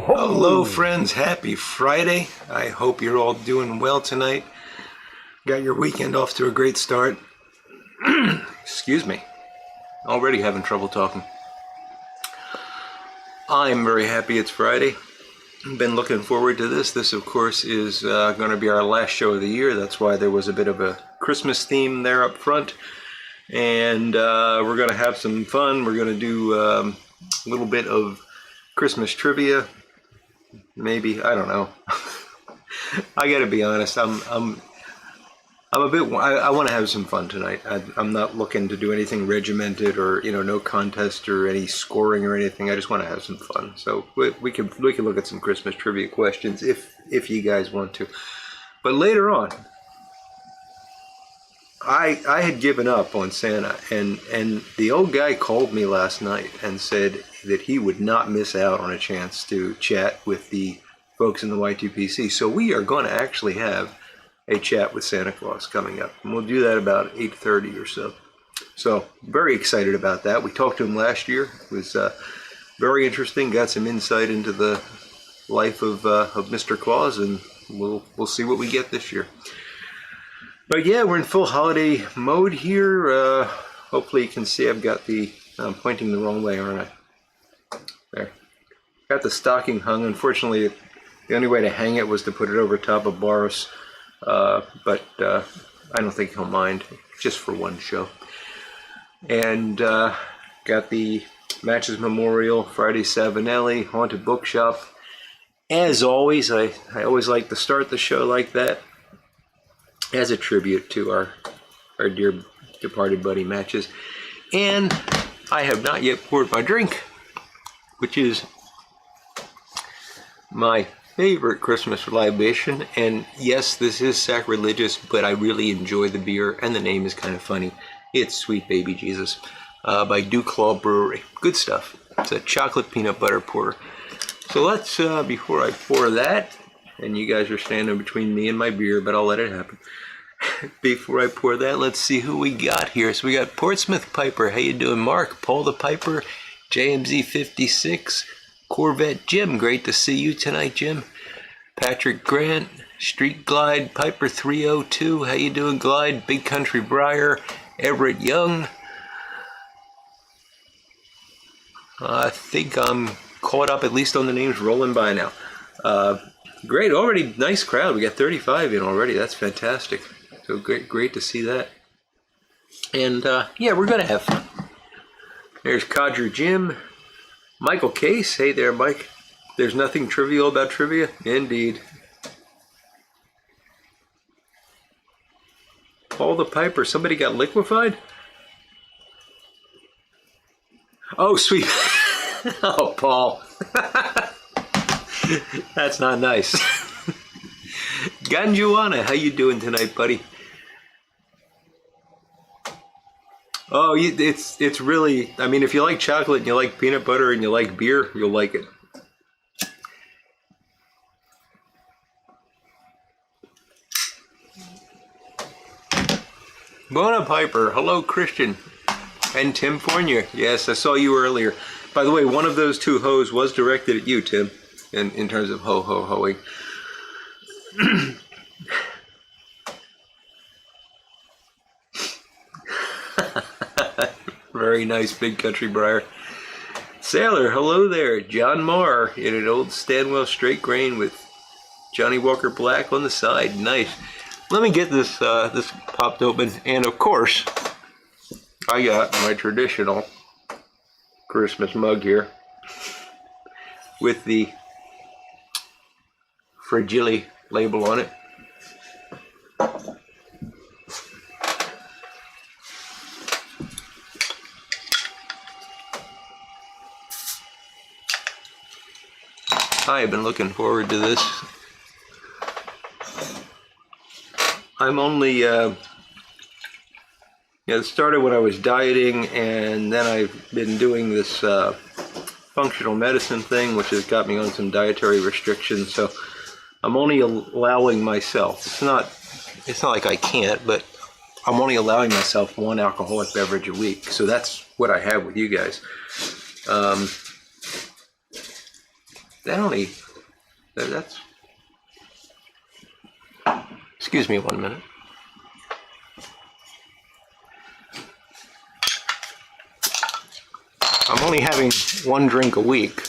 Hello friends, happy Friday. I hope you're all doing well tonight. Got your weekend off to a great start. Excuse me. Already having trouble talking. I'm very happy it's Friday. Been looking forward to this. This of course is going to be our last show of the year. That's why there was a bit of a Christmas theme there up front. And we're going to have some fun. We're going to do a little bit of Christmas trivia. Maybe, I don't know. I gotta be honest, I'm a bit, I want to have some fun tonight. I'm not looking to do anything regimented or, you know, no contest or any scoring or anything. I just want to have some fun. So we can look at some Christmas trivia questions if you guys want to. But later on, I had given up on Santa, and the old guy called me last night and said that he would not miss out on a chance to chat with the folks in the Y2PC. So we are going to actually have a chat with Santa Claus coming up, and we'll do that about 8:30 or so. So very excited about that. We talked to him last year. It was very interesting. Got some insight into the life of Mr. Claus, and we'll see what we get this year. But yeah, we're in full holiday mode here. Hopefully you can see I've got I'm pointing the wrong way, aren't I? There. Got the stocking hung. Unfortunately, the only way to hang it was to put it over top of Boris. But I don't think he'll mind, just for one show. And got the Matches Memorial, Friday Savinelli, Haunted Bookshop. As always, I always like to start the show like that, as a tribute to our dear departed buddy Matches. And I have not yet poured my drink, which is my favorite Christmas libation. And yes, this is sacrilegious, but I really enjoy the beer, and the name is kind of funny. It's Sweet Baby Jesus by Duclaw Brewery. Good stuff. It's a chocolate peanut butter porter. So let's, before I pour that, and you guys are standing between me and my beer, but I'll let it happen. Before I pour that, let's see who we got here. So we got Portsmouth Piper. How you doing, Mark? Paul the Piper, JMZ 56, Corvette Jim. Great to see you tonight, Jim. Patrick Grant, Street Glide, Piper 302. How you doing, Glide? Big Country Briar, Everett Young. I think I'm caught up at least on the names rolling by now. Great, already nice crowd. We got 35 in already. That's fantastic. So great to see that. And yeah, we're gonna have fun. There's Codger Jim, Michael Case. Hey there, Mike. There's nothing trivial about trivia. Indeed. Paul the Piper. Somebody got liquefied? Oh, sweet. Oh, Paul. That's not nice. Ganjuana, how you doing tonight, buddy? Oh, it's really, I mean, if you like chocolate and you like peanut butter and you like beer, you'll like it. Bona Piper, hello Christian. And Tim Fournier, yes, I saw you earlier. By the way, one of those two hoes was directed at you, Tim, in terms of ho-ho-hoing. Very nice, Big Country Briar. Sailor, hello there. John Marr in an old Stanwell straight grain with Johnny Walker Black on the side. Nice. Let me get this this popped open, and of course, I got my traditional Christmas mug here with the Fragile label on it. I have been looking forward to this. I'm only, it started when I was dieting, and then I've been doing this functional medicine thing, which has got me on some dietary restrictions. So I'm only allowing myself, it's not like I can't, but I'm only allowing myself one alcoholic beverage a week. So that's what I have with you guys. that's. Excuse me 1 minute. I'm only having one drink a week.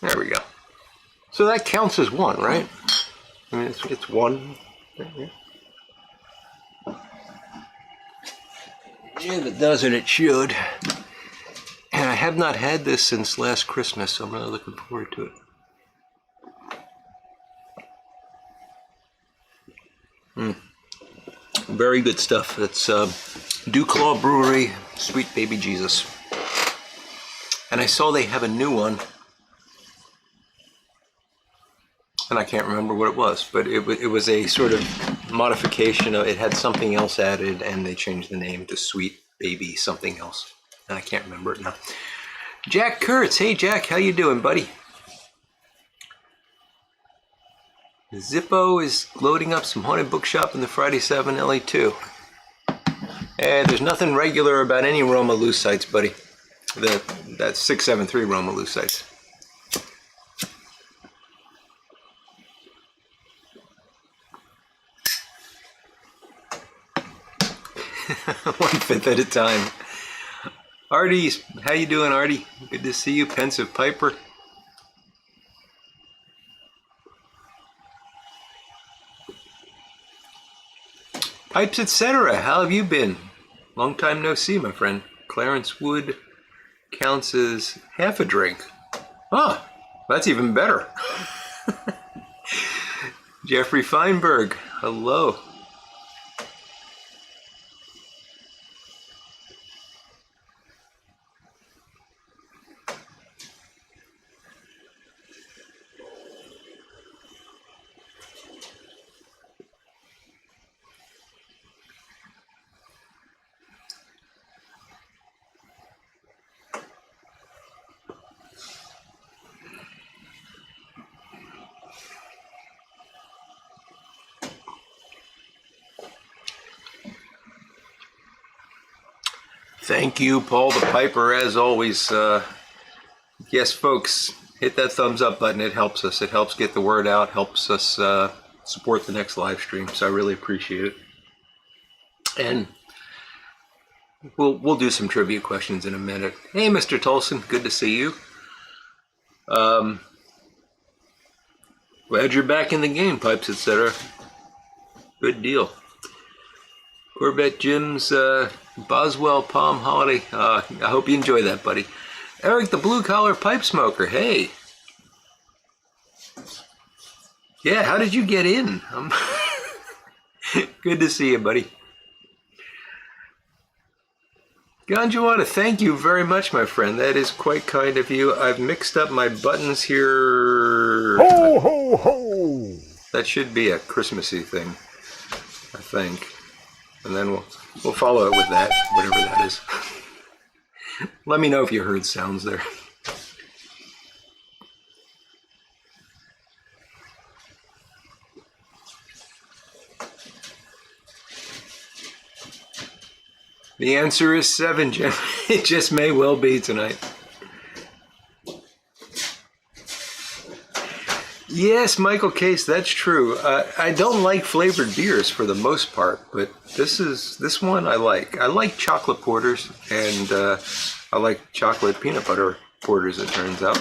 There we go. So that counts as one, right? I mean, it's one. Yeah, if it doesn't, it should. And I have not had this since last Christmas, so I'm really looking forward to it. Very good stuff. It's Duclaw Brewery, Sweet Baby Jesus. And I saw they have a new one. And I can't remember what it was, but it was a sort of modification of, it had something else added, and they changed the name to Sweet Baby something else. And I can't remember it now. Jack Kurtz. Hey, Jack. How you doing, buddy? Zippo is loading up some haunted bookshop in the Friday 7 LA2. And there's nothing regular about any Roma loose sites, buddy. That's 673 Roma loose sites. One fifth at a time. Artie, how you doing, Artie? Good to see you, Pensive Piper. Pipes, etc. How have you been? Long time no see, my friend. Clarence Wood counts as half a drink. Huh, that's even better. Jeffrey Feinberg, hello. Thank you, Paul the Piper, as always. Yes, folks, hit that thumbs up button. It helps us. It helps get the word out, helps us support the next live stream. So I really appreciate it. And we'll do some trivia questions in a minute. Hey, Mr. Tolson, good to see you. Glad you're back in the game, Pipes, etc. Good deal. Corvette Jim's Boswell Palm Holiday. I hope you enjoy that, buddy. Eric, the blue collar pipe smoker. Hey. Yeah, how did you get in? Good to see you, buddy. Ganjuana, thank you very much, my friend. That is quite kind of you. I've mixed up my buttons here. Ho, ho, ho! That should be a Christmassy thing, I think. And then we'll follow it with that, whatever that is. Let me know if you heard sounds there. The answer is 7, Jim. It just may well be tonight. Yes, Michael Case, that's true. I don't like flavored beers for the most part, but this one I like. I like chocolate porters, and I like chocolate peanut butter porters, it turns out.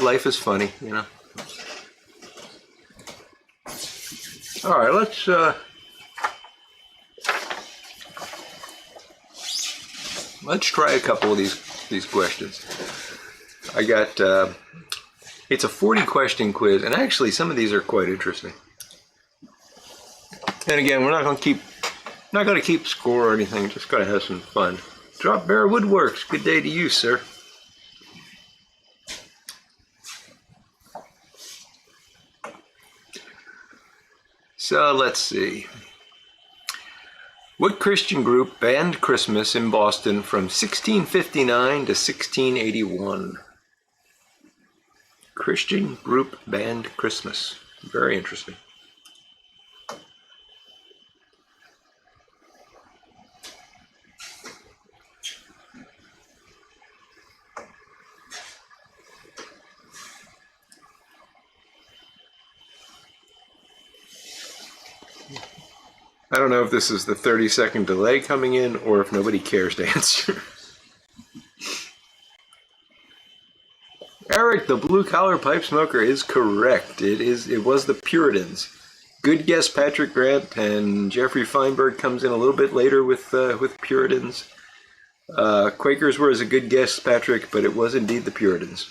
Life is funny, you know. All right, let's try a couple of these questions. I got it's a 40 question quiz, and actually some of these are quite interesting. And again, we're not going to keep score or anything, just going to have some fun. Drop Bear Woodworks, good day to you, sir. So let's see. What Christian group banned Christmas in Boston from 1659 to 1681? Christian group banned Christmas. Very interesting. I don't know if this is the 30-second delay coming in or if nobody cares to answer. Eric, the blue-collar pipe smoker is correct. It was the Puritans. Good guess, Patrick Grant, and Jeffrey Feinberg comes in a little bit later with Puritans. Quakers were as a good guess, Patrick, but it was indeed the Puritans.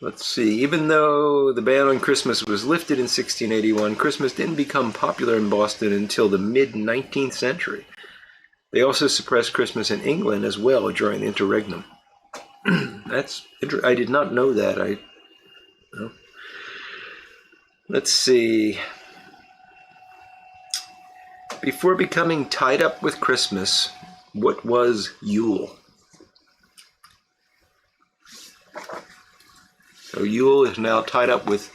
Let's see. Even though the ban on Christmas was lifted in 1681, Christmas didn't become popular in Boston until the mid-19th century. They also suppressed Christmas in England as well during the interregnum. I did not know that. Let's see. Before becoming tied up with Christmas, what was Yule? So Yule is now tied up with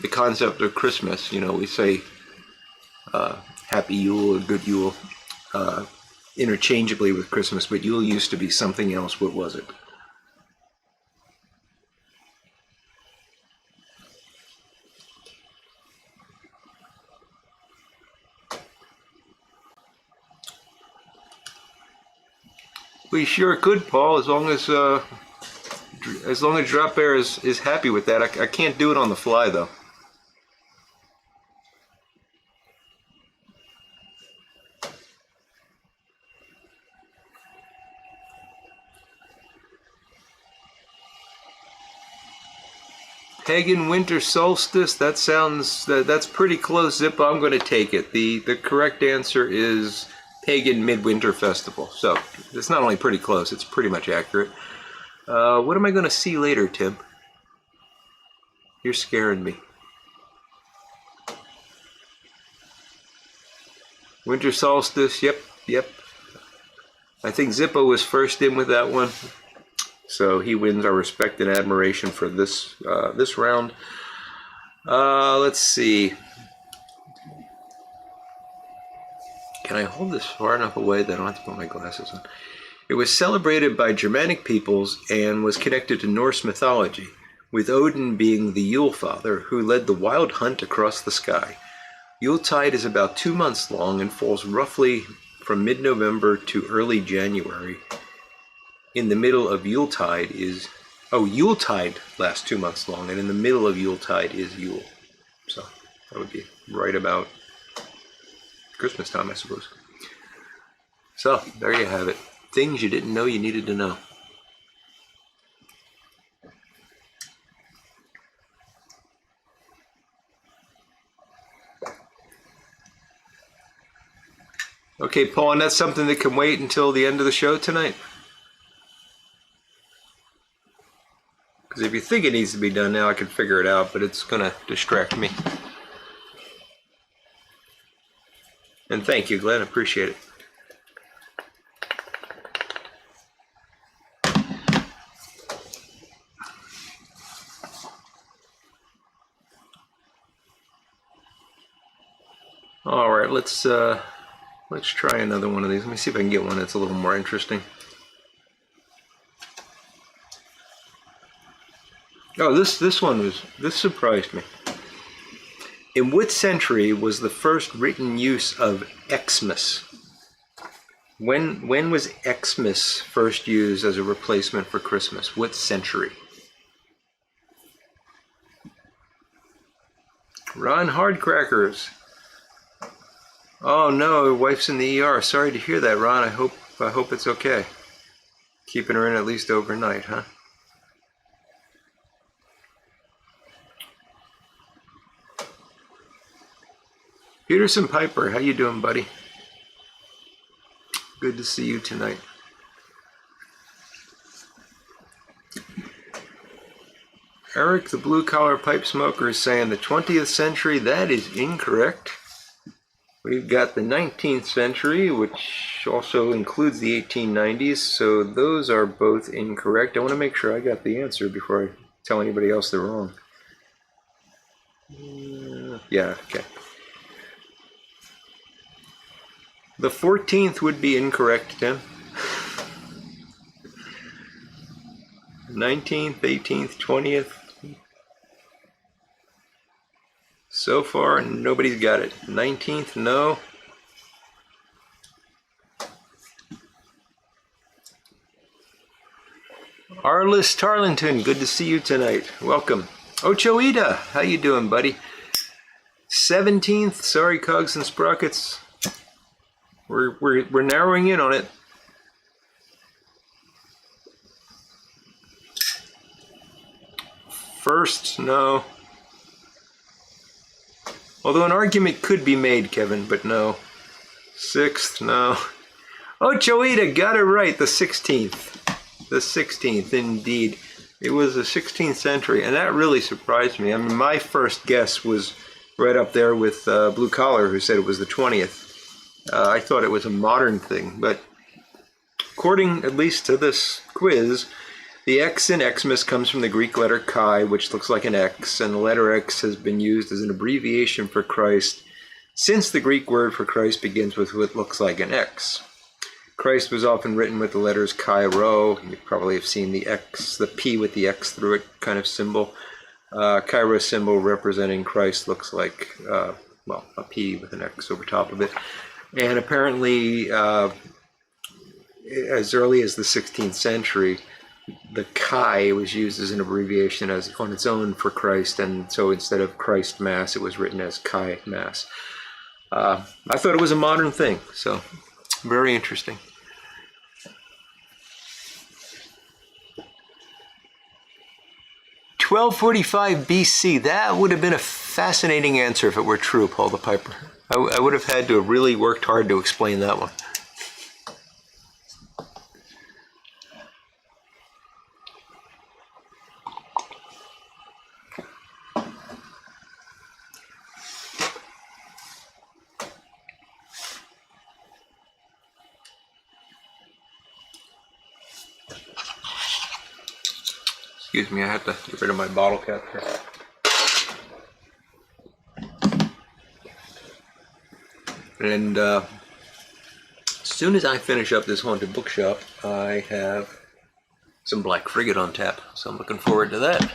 the concept of Christmas. You know, we say Happy Yule or Good Yule interchangeably with Christmas, but Yule used to be something else. What was it? We sure could, Paul, as long as Drop Bear is happy with that. I can't do it on the fly, though. Pagan winter solstice. That's pretty close, Zippo. I'm going to take it. The correct answer is Pagan Midwinter Festival. So it's not only pretty close, it's pretty much accurate. What am I going to see later, Tim? You're scaring me. Winter solstice. Yep. I think Zippo was first in with that one. So he wins our respect and admiration for this round. Let's see. Can I hold this far enough away that I don't have to put my glasses on? It was celebrated by Germanic peoples and was connected to Norse mythology, with Odin being the Yule Father who led the wild hunt across the sky. Yuletide is about 2 months long and falls roughly from mid-November to early January. In the middle of Yuletide Yuletide lasts 2 months long, and in the middle of Yuletide is Yule. So that would be right about Christmas time, I suppose. So there you have it. Things you didn't know you needed to know. Okay, Paul, and that's something that can wait until the end of the show tonight? Because if you think it needs to be done now, I can figure it out, but it's going to distract me. And thank you, Glenn. I appreciate it. All right, let's try another one of these. Let me see if I can get one that's a little more interesting. Oh, this surprised me. In what century was the first written use of Xmas? When was Xmas first used as a replacement for Christmas? What century? Ron Hardcrackers. Oh no, wife's in the ER. Sorry to hear that, Ron. I hope it's okay. Keeping her in at least overnight, huh? Peterson Piper, how you doing, buddy? Good to see you tonight. Eric, the blue-collar pipe smoker, is saying the 20th century. That is incorrect. We've got the 19th century, which also includes the 1890s, so those are both incorrect. I want to make sure I got the answer before I tell anybody else they're wrong. Yeah, okay. The 14th would be incorrect, Tim. 19th, 18th, 20th. So far, nobody's got it. 19th, no. Arliss Tarlington, good to see you tonight. Welcome. Ochoita, how you doing, buddy? 17th, sorry, Cogs and Sprockets. We're narrowing in on it. First, no. Although an argument could be made, Kevin, but no. 6th, no. Ochoita got it right, the 16th. The 16th, indeed. It was the 16th century, and that really surprised me. I mean, my first guess was right up there with Blue Collar, who said it was the 20th. I thought it was a modern thing, but according at least to this quiz, the X in Xmas comes from the Greek letter chi, which looks like an X, and the letter X has been used as an abbreviation for Christ since the Greek word for Christ begins with what looks like an X. Christ was often written with the letters chi rho. You probably have seen the X, the P with the X through it kind of symbol. Chi rho symbol representing Christ looks like, well, a P with an X over top of it. And apparently, as early as the 16th century, the chi was used as an abbreviation as on its own for Christ, and so instead of Christ Mass, it was written as chi Mass. I thought it was a modern thing, so very interesting. "1245 BC, that would have been a fascinating answer if it were true, Paul the Piper. I would have had to have really worked hard to explain that one. Excuse me, I have to get rid of my bottle cap here. And as soon as I finish up this haunted bookshop, I have some Black Frigate on tap, so I'm looking forward to that.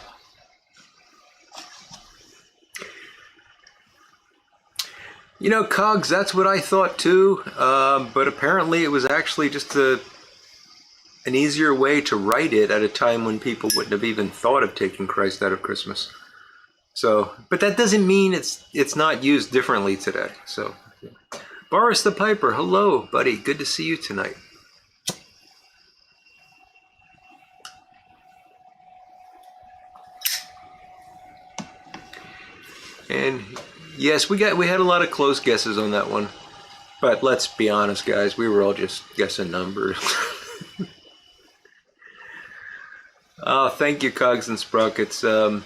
You know, Cogs, that's what I thought too, but apparently it was actually just an easier way to write it at a time when people wouldn't have even thought of taking Christ out of Christmas. So, but that doesn't mean it's not used differently today. So, Boris the Piper, hello, buddy. Good to see you tonight. And yes, we had a lot of close guesses on that one. But let's be honest, guys, we were all just guessing numbers. Oh, thank you, Cogs and Sprockets. I'm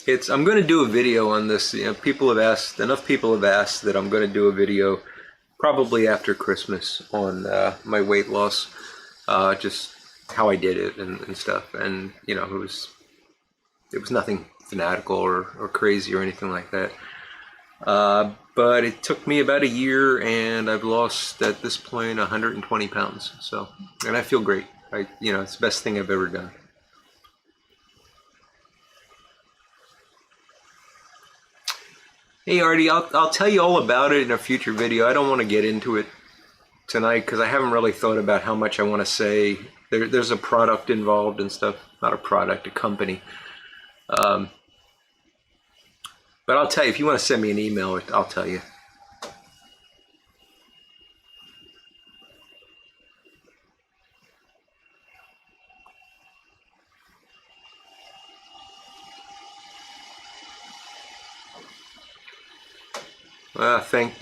going to do a video on this. You know, enough people have asked that I'm going to do a video probably after Christmas on my weight loss, just how I did it and stuff. And you know, it was nothing fanatical or crazy or anything like that. But it took me about a year, and I've lost at this point 120 pounds. So, and I feel great. It's the best thing I've ever done. Hey Artie, I'll tell you all about it in a future video. I don't want to get into it tonight because I haven't really thought about how much I want to say. There's a product involved and stuff. Not a product, a company. But I'll tell you, if you want to send me an email, I'll tell you.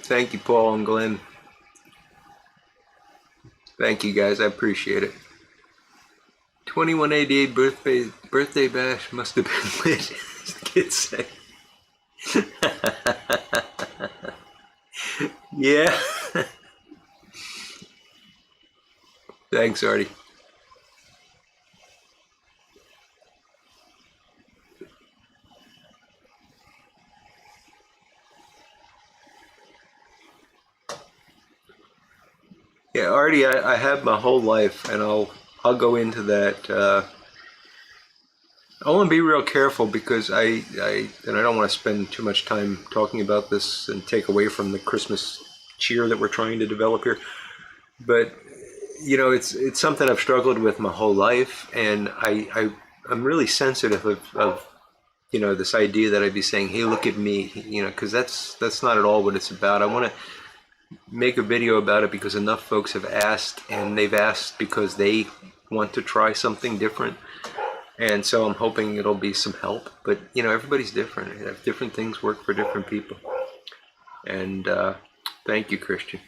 Thank you, Paul and Glenn. Thank you, guys. I appreciate it. 2188 birthday bash must have been lit, as the kids say. Yeah. Thanks, Artie. Yeah, Artie, I have my whole life, and I'll go into that. I want to be real careful because I don't want to spend too much time talking about this and take away from the Christmas cheer that we're trying to develop here. But it's something I've struggled with my whole life, and I'm really sensitive of this idea that I'd be saying, hey, look at me, because that's not at all what it's about. I want to make a video about it because enough folks have asked, and they've asked because they want to try something different. And so I'm hoping it'll be some help. But, everybody's different. Different things work for different people. And thank you, Christian.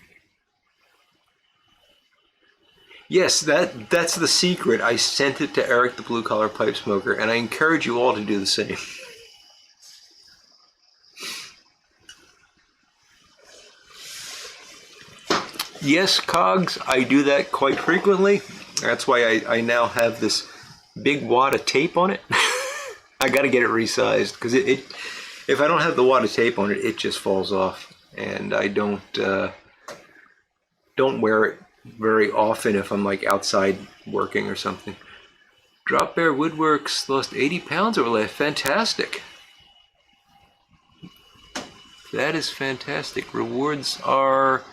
Yes, that's the secret. I sent it to Eric, the Blue Collar Pipe Smoker, and I encourage you all to do the same. Yes, Cogs, I do that quite frequently. That's why I now have this big wad of tape on it. I got to get it resized because if I don't have the wad of tape on it, it just falls off, and I don't wear it very often if I'm like outside working or something. Drop Bear Woodworks lost 80 pounds over life. Fantastic. That is fantastic. Rewards are,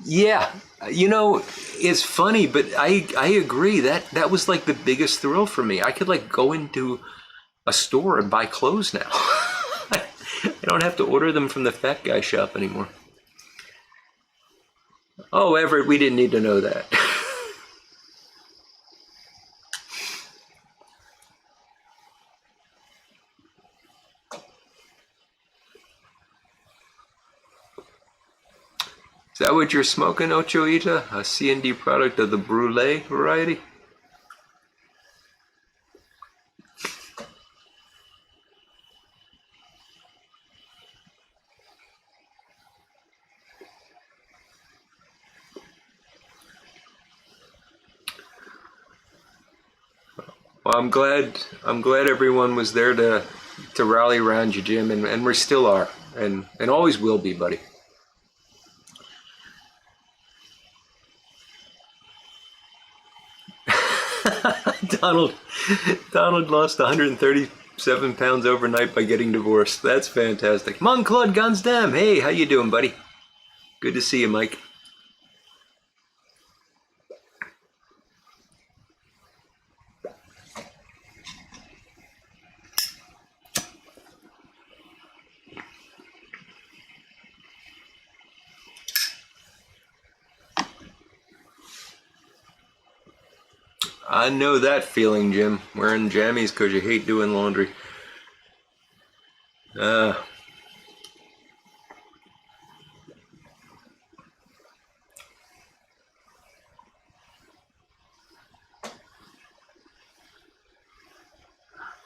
yeah, it's funny, but I agree that was like the biggest thrill for me. I could like go into a store and buy clothes now. I don't have to order them from the fat guy shop anymore. Oh, Everett, we didn't need to know that. Is that what you're smoking, Ochoita? A C&D product of the Brulee variety? Well, I'm glad everyone was there to rally around you, Jim, and we still are, and always will be, buddy. Donald lost 137 pounds overnight by getting divorced. That's fantastic. Mon-Claude Gunsdam, hey, how you doing, buddy? Good to see you, Mike. I know that feeling, Jim. Wearing jammies because you hate doing laundry. Oh,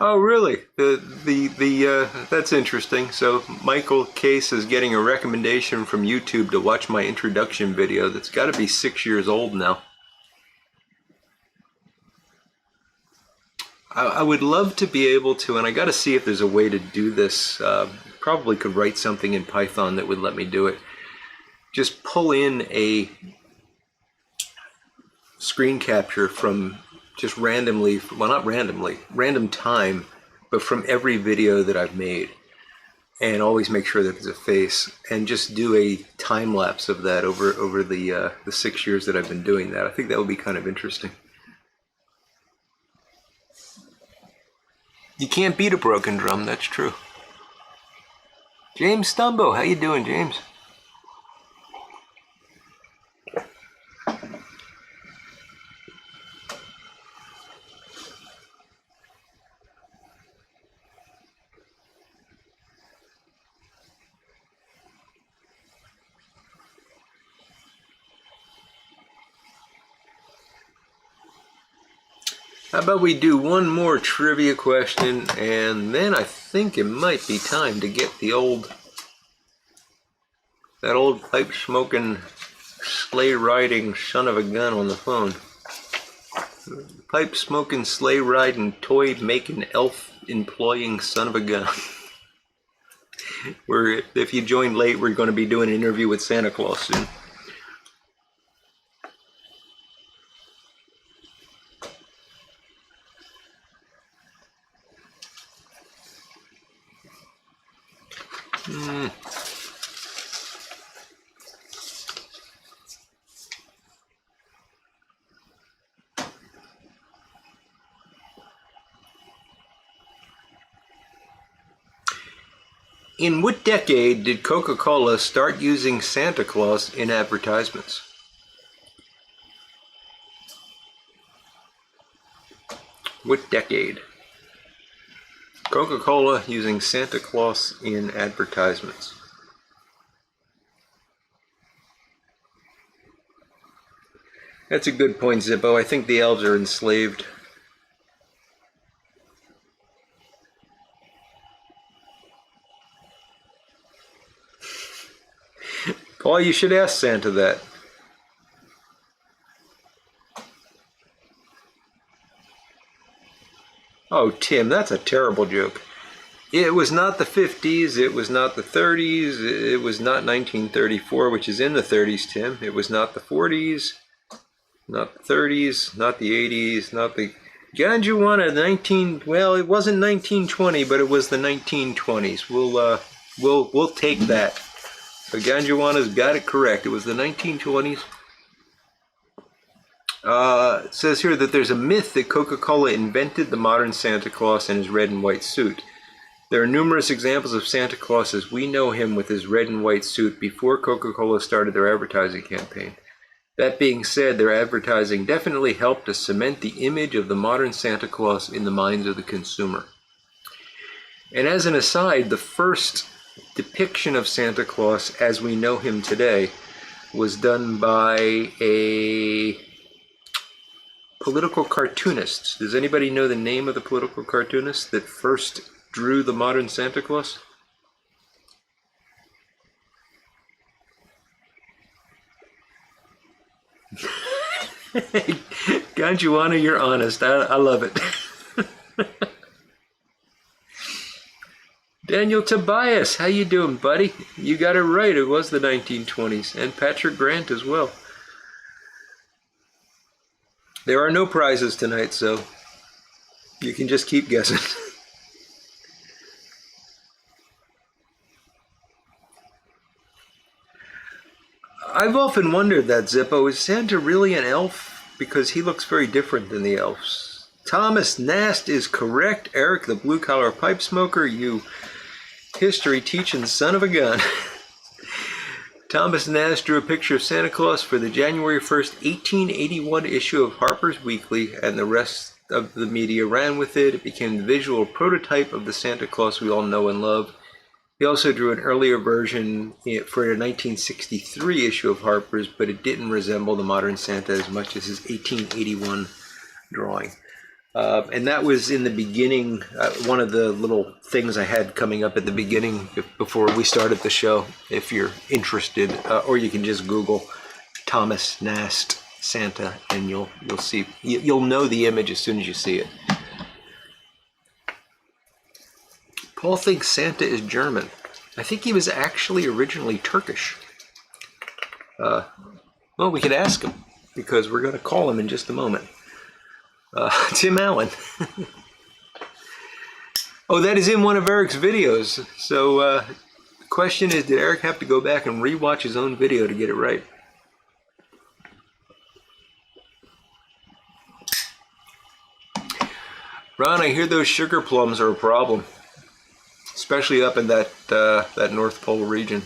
really? That's interesting. So Michael Case is getting a recommendation from YouTube to watch my introduction video. That's got to be 6 years old now. I would love to be able to, and I got to see if there's a way to do this. Probably could write something in Python that would let me do it. Just pull in a screen capture from just randomly, well, not randomly, random time, but from every video that I've made, and always make sure that there's a face, and just do a time lapse of that over the 6 years that I've been doing that. I think that would be kind of interesting. You can't beat a broken drum, that's true. James Stumbo, how you doing, James? How about we do one more trivia question, and then I think it might be time to get that old pipe smoking, sleigh riding son of a gun on the phone. Pipe smoking, sleigh riding, toy making, elf employing son of a gun. If you joined late, we're going to be doing an interview with Santa Claus soon. In what decade did Coca-Cola start using Santa Claus in advertisements? What decade? Coca-Cola using Santa Claus in advertisements. That's a good point, Zippo. I think the elves are enslaved. Paul, you should ask Santa that. Oh, Tim, that's a terrible joke. It was not the 50s, it was not the 30s, it was not 1934, which is in the 30s, Tim. It was not the 40s, not the 30s, not the 80s, not the... Ganjuana, well, it wasn't 1920, but it was the 1920s. We'll take that. So Ganjuana's got it correct. It was the 1920s. It says here that there's a myth that Coca-Cola invented the modern Santa Claus in his red and white suit. There are numerous examples of Santa Claus as we know him with his red and white suit before Coca-Cola started their advertising campaign. That being said, their advertising definitely helped to cement the image of the modern Santa Claus in the minds of the consumer. And as an aside, the first depiction of Santa Claus as we know him today was done by a political cartoonist. Does anybody know the name of the political cartoonist that first drew the modern Santa Claus? Ganjuana, you're honest. I love it. Daniel Tobias, how you doing, buddy? You got it right. It was the 1920s. And Patrick Grant as well. There are no prizes tonight, so you can just keep guessing. I've often wondered that, Zippo. Is Santa really an elf? Because he looks very different than the elves. Thomas Nast is correct. Eric, the blue-collar pipe smoker, you history teaching son of a gun. Thomas Nast drew a picture of Santa Claus for the January 1st, 1881 issue of Harper's Weekly, and the rest of the media ran with it. It became the visual prototype of the Santa Claus we all know and love. He also drew an earlier version for a 1963 issue of Harper's, but it didn't resemble the modern Santa as much as his 1881 drawing. And that was in the beginning, one of the little things I had coming up at the beginning before we started the show, if you're interested, or you can just Google Thomas Nast Santa and you'll see, you'll know the image as soon as you see it. Paul thinks Santa is German. I think he was actually originally Turkish. Well, we could ask him, because we're going to call him in just a moment. Tim Allen. Oh, that is in one of Eric's videos. So the question is, did Eric have to go back and rewatch his own video to get it right? Ron, I hear those sugar plums are a problem, especially up in that that North Pole region.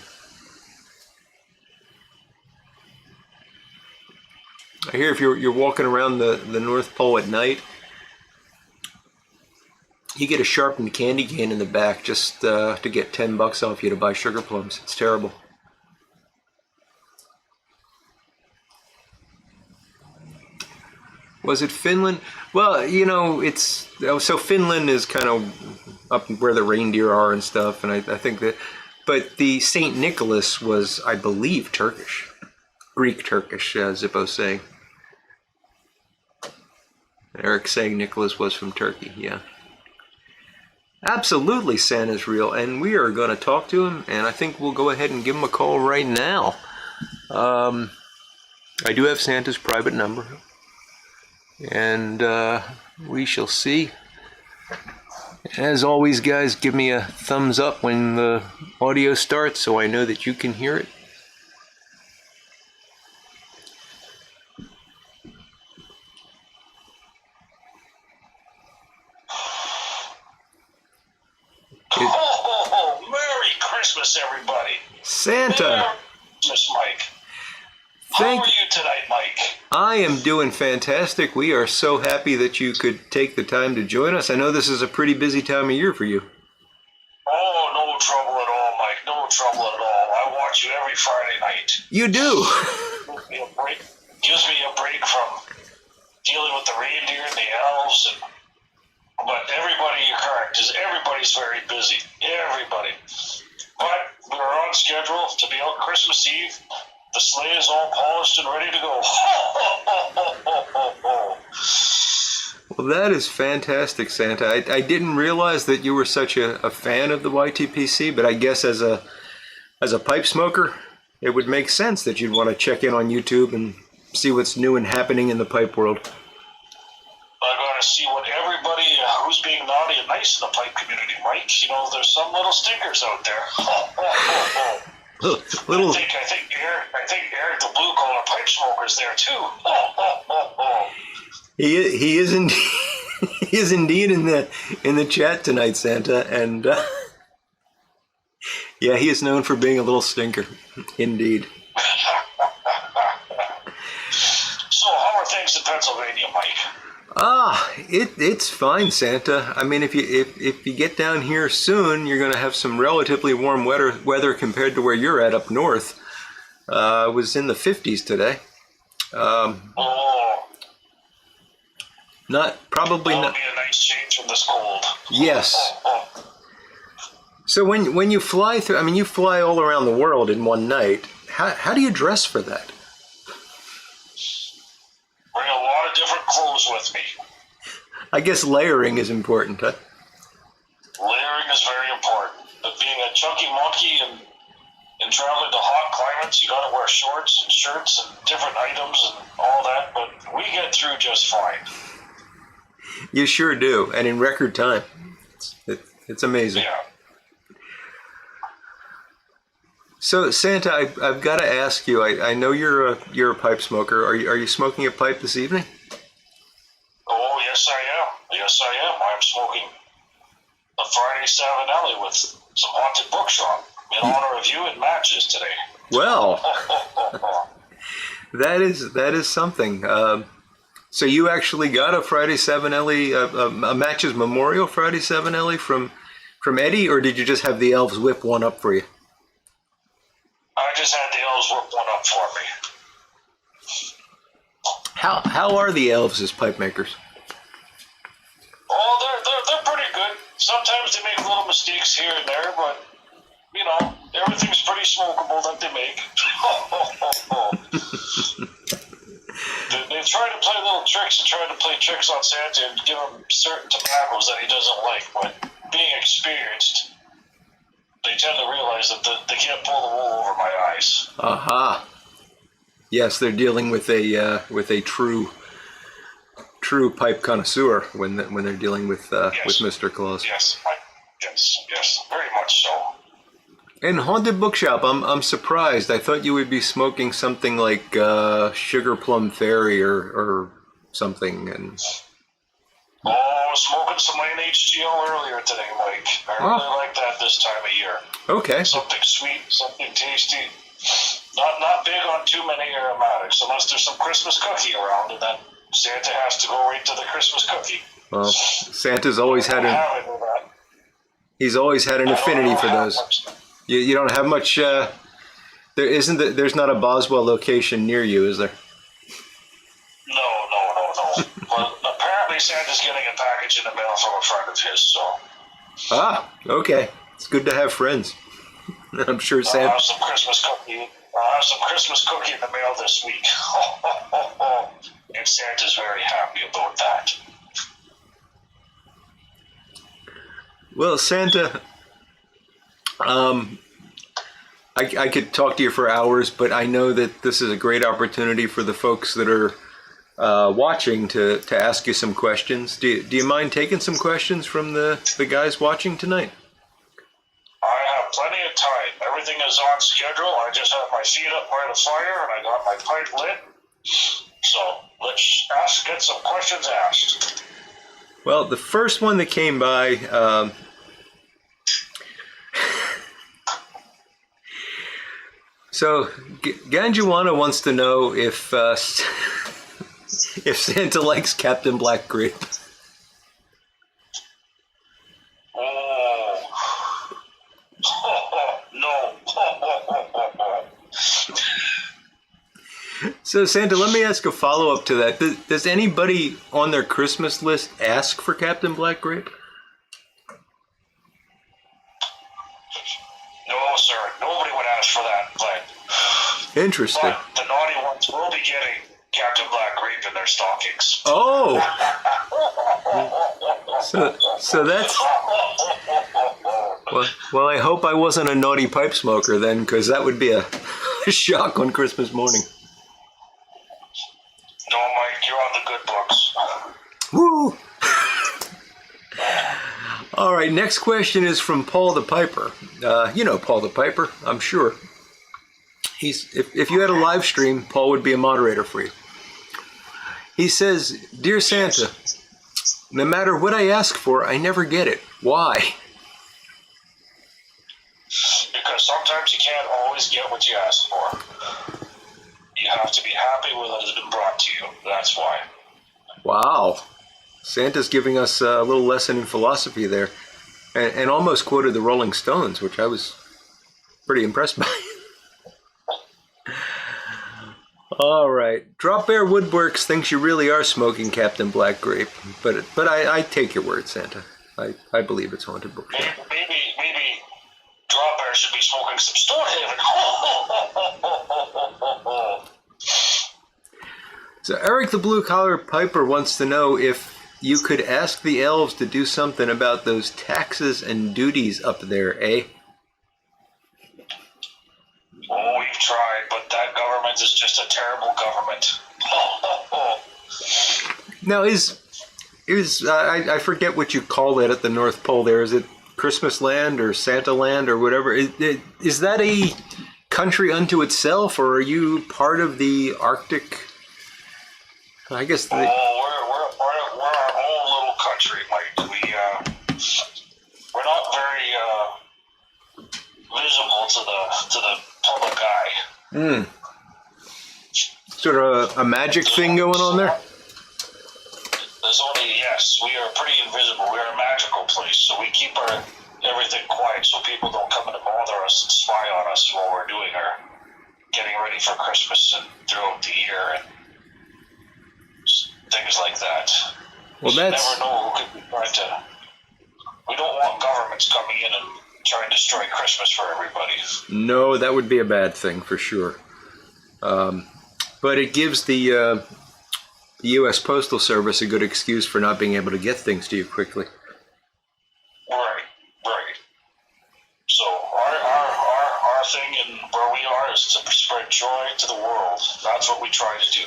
I hear if you're walking around the North Pole at night, you get a sharpened candy cane in the back just to get $10 off you to buy sugar plums. It's terrible. Was it Finland? Well, you know, it's so Finland is kind of up where the reindeer are and stuff, and I think that, but the Saint Nicholas was, I believe, Turkish, Greek Turkish, Zippo's saying. Eric saying Nicholas was from Turkey, yeah. Absolutely, Santa's real, and we are going to talk to him, and I think we'll go ahead and give him a call right now. I do have Santa's private number, and we shall see. As always, guys, give me a thumbs up when the audio starts so I know that you can hear it. Oh, Merry How are you tonight, Mike? I am doing fantastic. We are so happy that you could take the time to join us. I know this is a pretty busy time of year for you. Oh, no trouble at all, Mike. No trouble at all. I watch you every Friday night. You do? Gives me a break from dealing with the reindeer and the elves. But you're correct, because everybody's very busy. Everybody. But we're on schedule to be out Christmas Eve. The sleigh is all polished and ready to go. Well, that is fantastic, Santa. I didn't realize that you were such a fan of the YTPC, but I guess as a pipe smoker, it would make sense that you'd want to check in on YouTube and see what's new and happening in the pipe world. I gotta see what everybody who's being naughty and nice in the pipe community, Mike. You know, there's some little stinkers out there. Little. I think Eric the blue collar pipe smoker's there too. He is indeed he is indeed in the chat tonight, Santa, and yeah, he is known for being a little stinker, indeed. So, how are things in Pennsylvania, Mike? It's fine, Santa. I mean, if you get down here soon, you're going to have some relatively warm weather compared to where you're at up north. It was in the 50s today. That'll be a nice change from this cold. Yes. So when you fly through, I mean, you fly all around the world in one night. How do you dress for that? Bring a lot of different clothes with me. I guess layering is important, huh? Layering is very important. But being a chunky monkey and traveling to hot climates, you gotta wear shorts and shirts and different items and all that, but we get through just fine. You sure do, and in record time. It's amazing. Yeah. So Santa, I've got to ask you. I know you're a pipe smoker. Are you smoking a pipe this evening? Oh, yes I am. Yes I am. I'm smoking a Friday Savinelli with some haunted bookshop in honor of you and matches today. Well, that is something. So you actually got a Friday Savinelli, a Matches Memorial Friday Savinelli from Eddie, or did you just have the elves whip one up for you? I just had the elves whip one up for me. How are the elves as pipe makers? Oh, they're pretty good. Sometimes they make little mistakes here and there, but you know, everything's pretty smokable that they make. They try to play little tricks and try to play tricks on Santa and give him certain tobaccos that he doesn't like, but being experienced, they tend to realize that they can't pull the wool over my eyes. Aha. Yes, they're dealing with a true pipe connoisseur when they're dealing with Mr. Claus. Yes, very much so. And Haunted Bookshop, I'm surprised. I thought you would be smoking something like Sugar Plum Fairy or something. And smoking some NHGL earlier today, Mike. I really like that this time of year. Okay. Something sweet, something tasty. Not big on too many aromatics, unless there's some Christmas cookie around, and then Santa has to go right to the Christmas cookie. Well, Santa's always had he's always had an affinity for those. You don't have much. There's not a Boswell location near you, is there? No. But apparently Santa's getting a package in the mail from a friend of his, so. Okay. It's good to have friends. I'm sure Santa. I'll have some Christmas cookie in the mail this week. And Santa's very happy about that. Well, Santa, I could talk to you for hours, but I know that this is a great opportunity for the folks that are watching to ask you some questions. Do you mind taking some questions from the guys watching tonight? I have plenty of time. Everything is on schedule. I just have my feet up by the fire and I got my pipe lit. So let's get some questions asked. Well, the first one that came by, So, Ganjuana wants to know if if Santa likes Captain Black Grape. Oh. No. So, Santa, let me ask a follow-up to that. Does anybody on their Christmas list ask for Captain Black Grape? No, sir. Nobody would ask for that. Interesting. But the naughty ones will be getting Captain Black Grape in their stockings. Oh! So that's... Well, I hope I wasn't a naughty pipe smoker then, because that would be a shock on Christmas morning. No, Mike, you're on the good books. Woo! All right, next question is from Paul the Piper. You know Paul the Piper, I'm sure. If you had a live stream, Paul would be a moderator for you. He says, "Dear Santa, no matter what I ask for, I never get it. Why?" Because sometimes you can't always get what you ask for. You have to be happy with what has been brought to you. That's why. Wow. Santa's giving us a little lesson in philosophy there. And almost quoted the Rolling Stones, which I was pretty impressed by. All right. Drop Bear Woodworks thinks you really are smoking Captain Black Grape. But I take your word, Santa. I believe it's haunted bookshop. Maybe Drop Bear should be smoking some Stonehaven. So Eric the Blue Collar Piper wants to know if you could ask the elves to do something about those taxes and duties up there, eh? Oh, we've tried, but that government is just a terrible government. Now, I forget what you call it at the North Pole there. Is it Christmas Land or Santa Land or whatever? Is that a country unto itself, or are you part of the Arctic? I guess. We're our own little country, Mike. We're not very visible to the public eye. Sort of a magic thing going on there? There's only, yes, we are pretty invisible. We are a magical place, so we keep everything quiet so people don't come in and bother us and spy on us while we're doing our getting ready for Christmas and throughout the year and things like that. Well, you never know who could be trying to. We don't want governments coming in and trying to destroy Christmas for everybody. No, that would be a bad thing for sure. But it gives the U.S. Postal Service a good excuse for not being able to get things to you quickly. Right. So our thing and where we are is to spread joy to the world. That's what we try to do.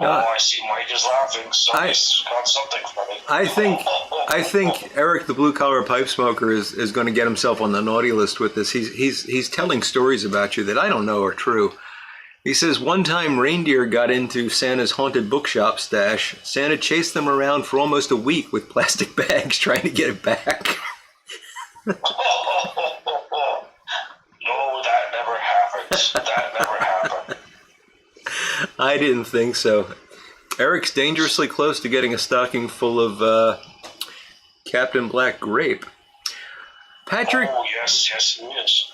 I see Mike is laughing, so he's got something funny. I think Eric the Blue Collar Pipe Smoker is going to get himself on the naughty list with this. He's telling stories about you that I don't know are true. He says one time reindeer got into Santa's haunted bookshop stash. Santa chased them around for almost a week with plastic bags trying to get it back. No, that never happened. That never happened. I didn't think so. Eric's dangerously close to getting a stocking full of Captain Black Grape. Patrick. Oh, yes, he is.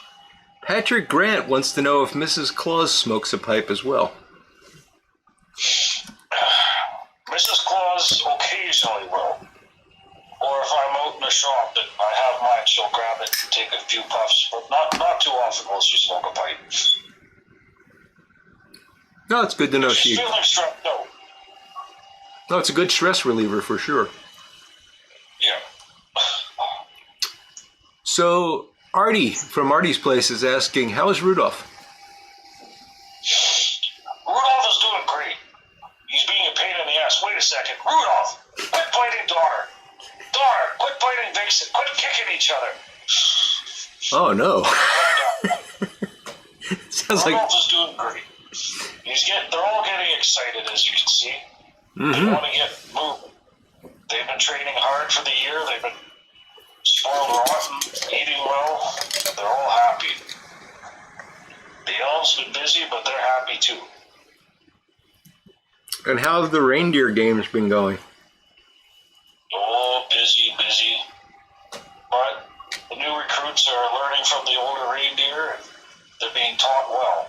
Patrick Grant wants to know if Mrs. Claus smokes a pipe as well. Mrs. Claus occasionally will. Or if I'm out in the shop and I have mine, she'll grab it and take a few puffs. But not too often will she smoke a pipe. No, it's good to know she's feeling stressed out. No, it's a good stress reliever for sure. Yeah. So Artie from Artie's Place is asking, how is Rudolph? Rudolph is doing great. He's being a pain in the ass. Wait a second. Rudolph, quit biting daughter. Daughter, quit biting Vixen. Quit kicking each other. Oh, no. Sounds Rudolph is doing great. They're all getting excited, as you can see. Mm-hmm. They want to get moving. They've been training hard for the year. They've been spoiled rotten, eating well. They're all happy. The elves been busy, but they're happy too. And how have the reindeer games been going? Oh, busy, busy. But the new recruits are learning from the older reindeer, and they're being taught well.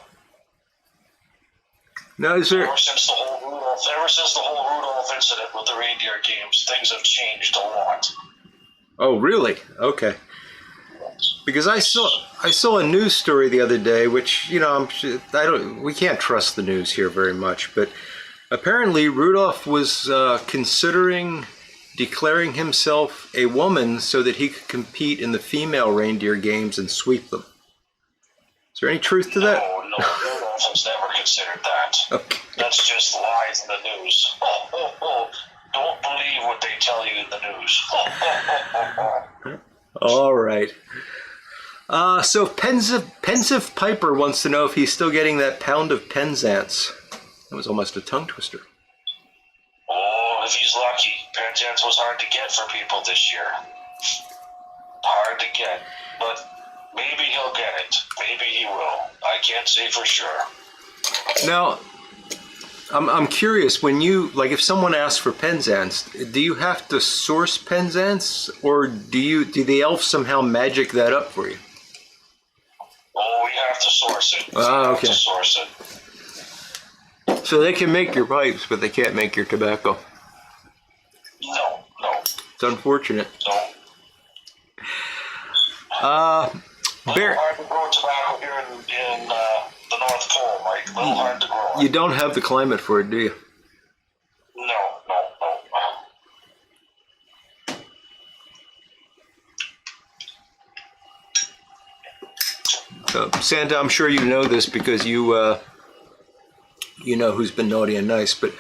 Now, is there? Ever since the whole Rudolph incident with the reindeer games, things have changed a lot. Oh, really? Okay. Because I saw a news story the other day, which we can't trust the news here very much, but apparently Rudolph was considering declaring himself a woman so that he could compete in the female reindeer games and sweep them. Is there any truth to that? No, Rudolph has never considered that. Okay. That's just lies in the news. Don't believe what they tell you in the news. All right. So Pensive Piper wants to know if he's still getting that pound of Penzance. That was almost a tongue twister. Oh, if he's lucky. Penzance was hard to get for people this year. Hard to get. But maybe he'll get it. Maybe he will. I can't say for sure. Now, I'm curious, when you, like, if someone asks for Penzance, do you have to source Penzance, or do the elves somehow magic that up for you? Oh, we have to source it. Ah, okay. We have to source it. So they can make your pipes, but they can't make your tobacco. No. It's unfortunate. No. Bear, hard to grow tobacco here in the North Pole, Mike. A little hard to grow. you don't have the climate for it, do you? No. Santa, I'm sure you know this because you know who's been naughty and nice, but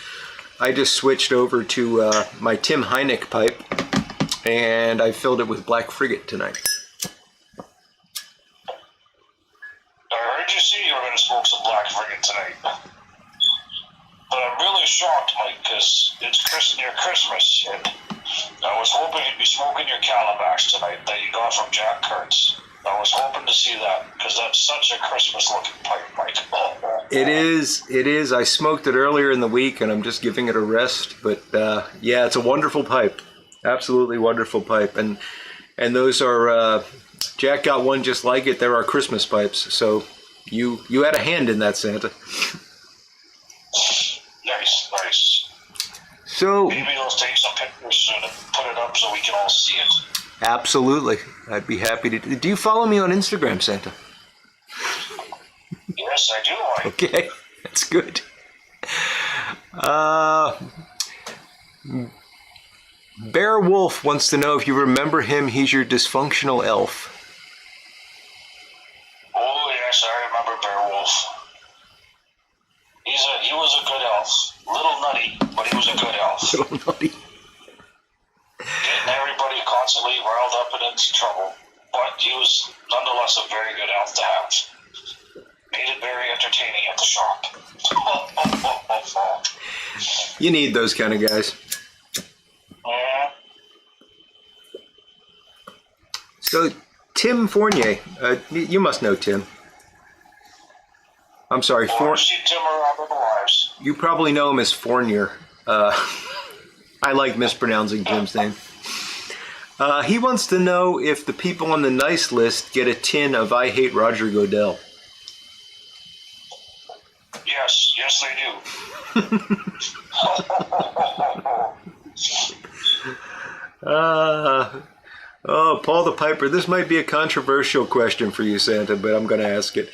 I just switched over to my Tim Heineck pipe, and I filled it with Black Frigate tonight. I heard you say you were going to smoke some Black Frigate tonight. But I'm really shocked, Mike, because it's near Christmas, and I was hoping you'd be smoking your Calabash tonight that you got from Jack Kurtz. I was hoping to see that, because that's such a Christmas-looking pipe, Mike. It is. I smoked it earlier in the week, and I'm just giving it a rest. But yeah, it's a wonderful pipe. Absolutely wonderful pipe. And those are, Jack got one just like it. There are Christmas pipes. So you had a hand in that, Santa. Nice. So maybe we'll take some pictures soon and put it up so we can all see it. Absolutely. I'd be happy to. Do you follow me on Instagram, Santa? Yes, I do, Mike. Okay, that's good. Bear Wolf wants to know if you remember him. He's your dysfunctional elf. Oh, yes, I remember Bear Wolf. He was a good elf. A little nutty, but he was a good elf. Little nutty. Getting everybody constantly riled up and into trouble. But he was nonetheless a very good elf to have. Made it very entertaining at the shop. You need those kind of guys. Yeah. So, Tim Fournier, you must know Tim. I'm sorry, I've seen Tim around in the lives. You probably know him as Fournier. I like mispronouncing Tim's name. He wants to know if the people on the nice list get a tin of I Hate Roger Goodell. Yes, they do. Paul the Piper, this might be a controversial question for you, Santa, but I'm going to ask it.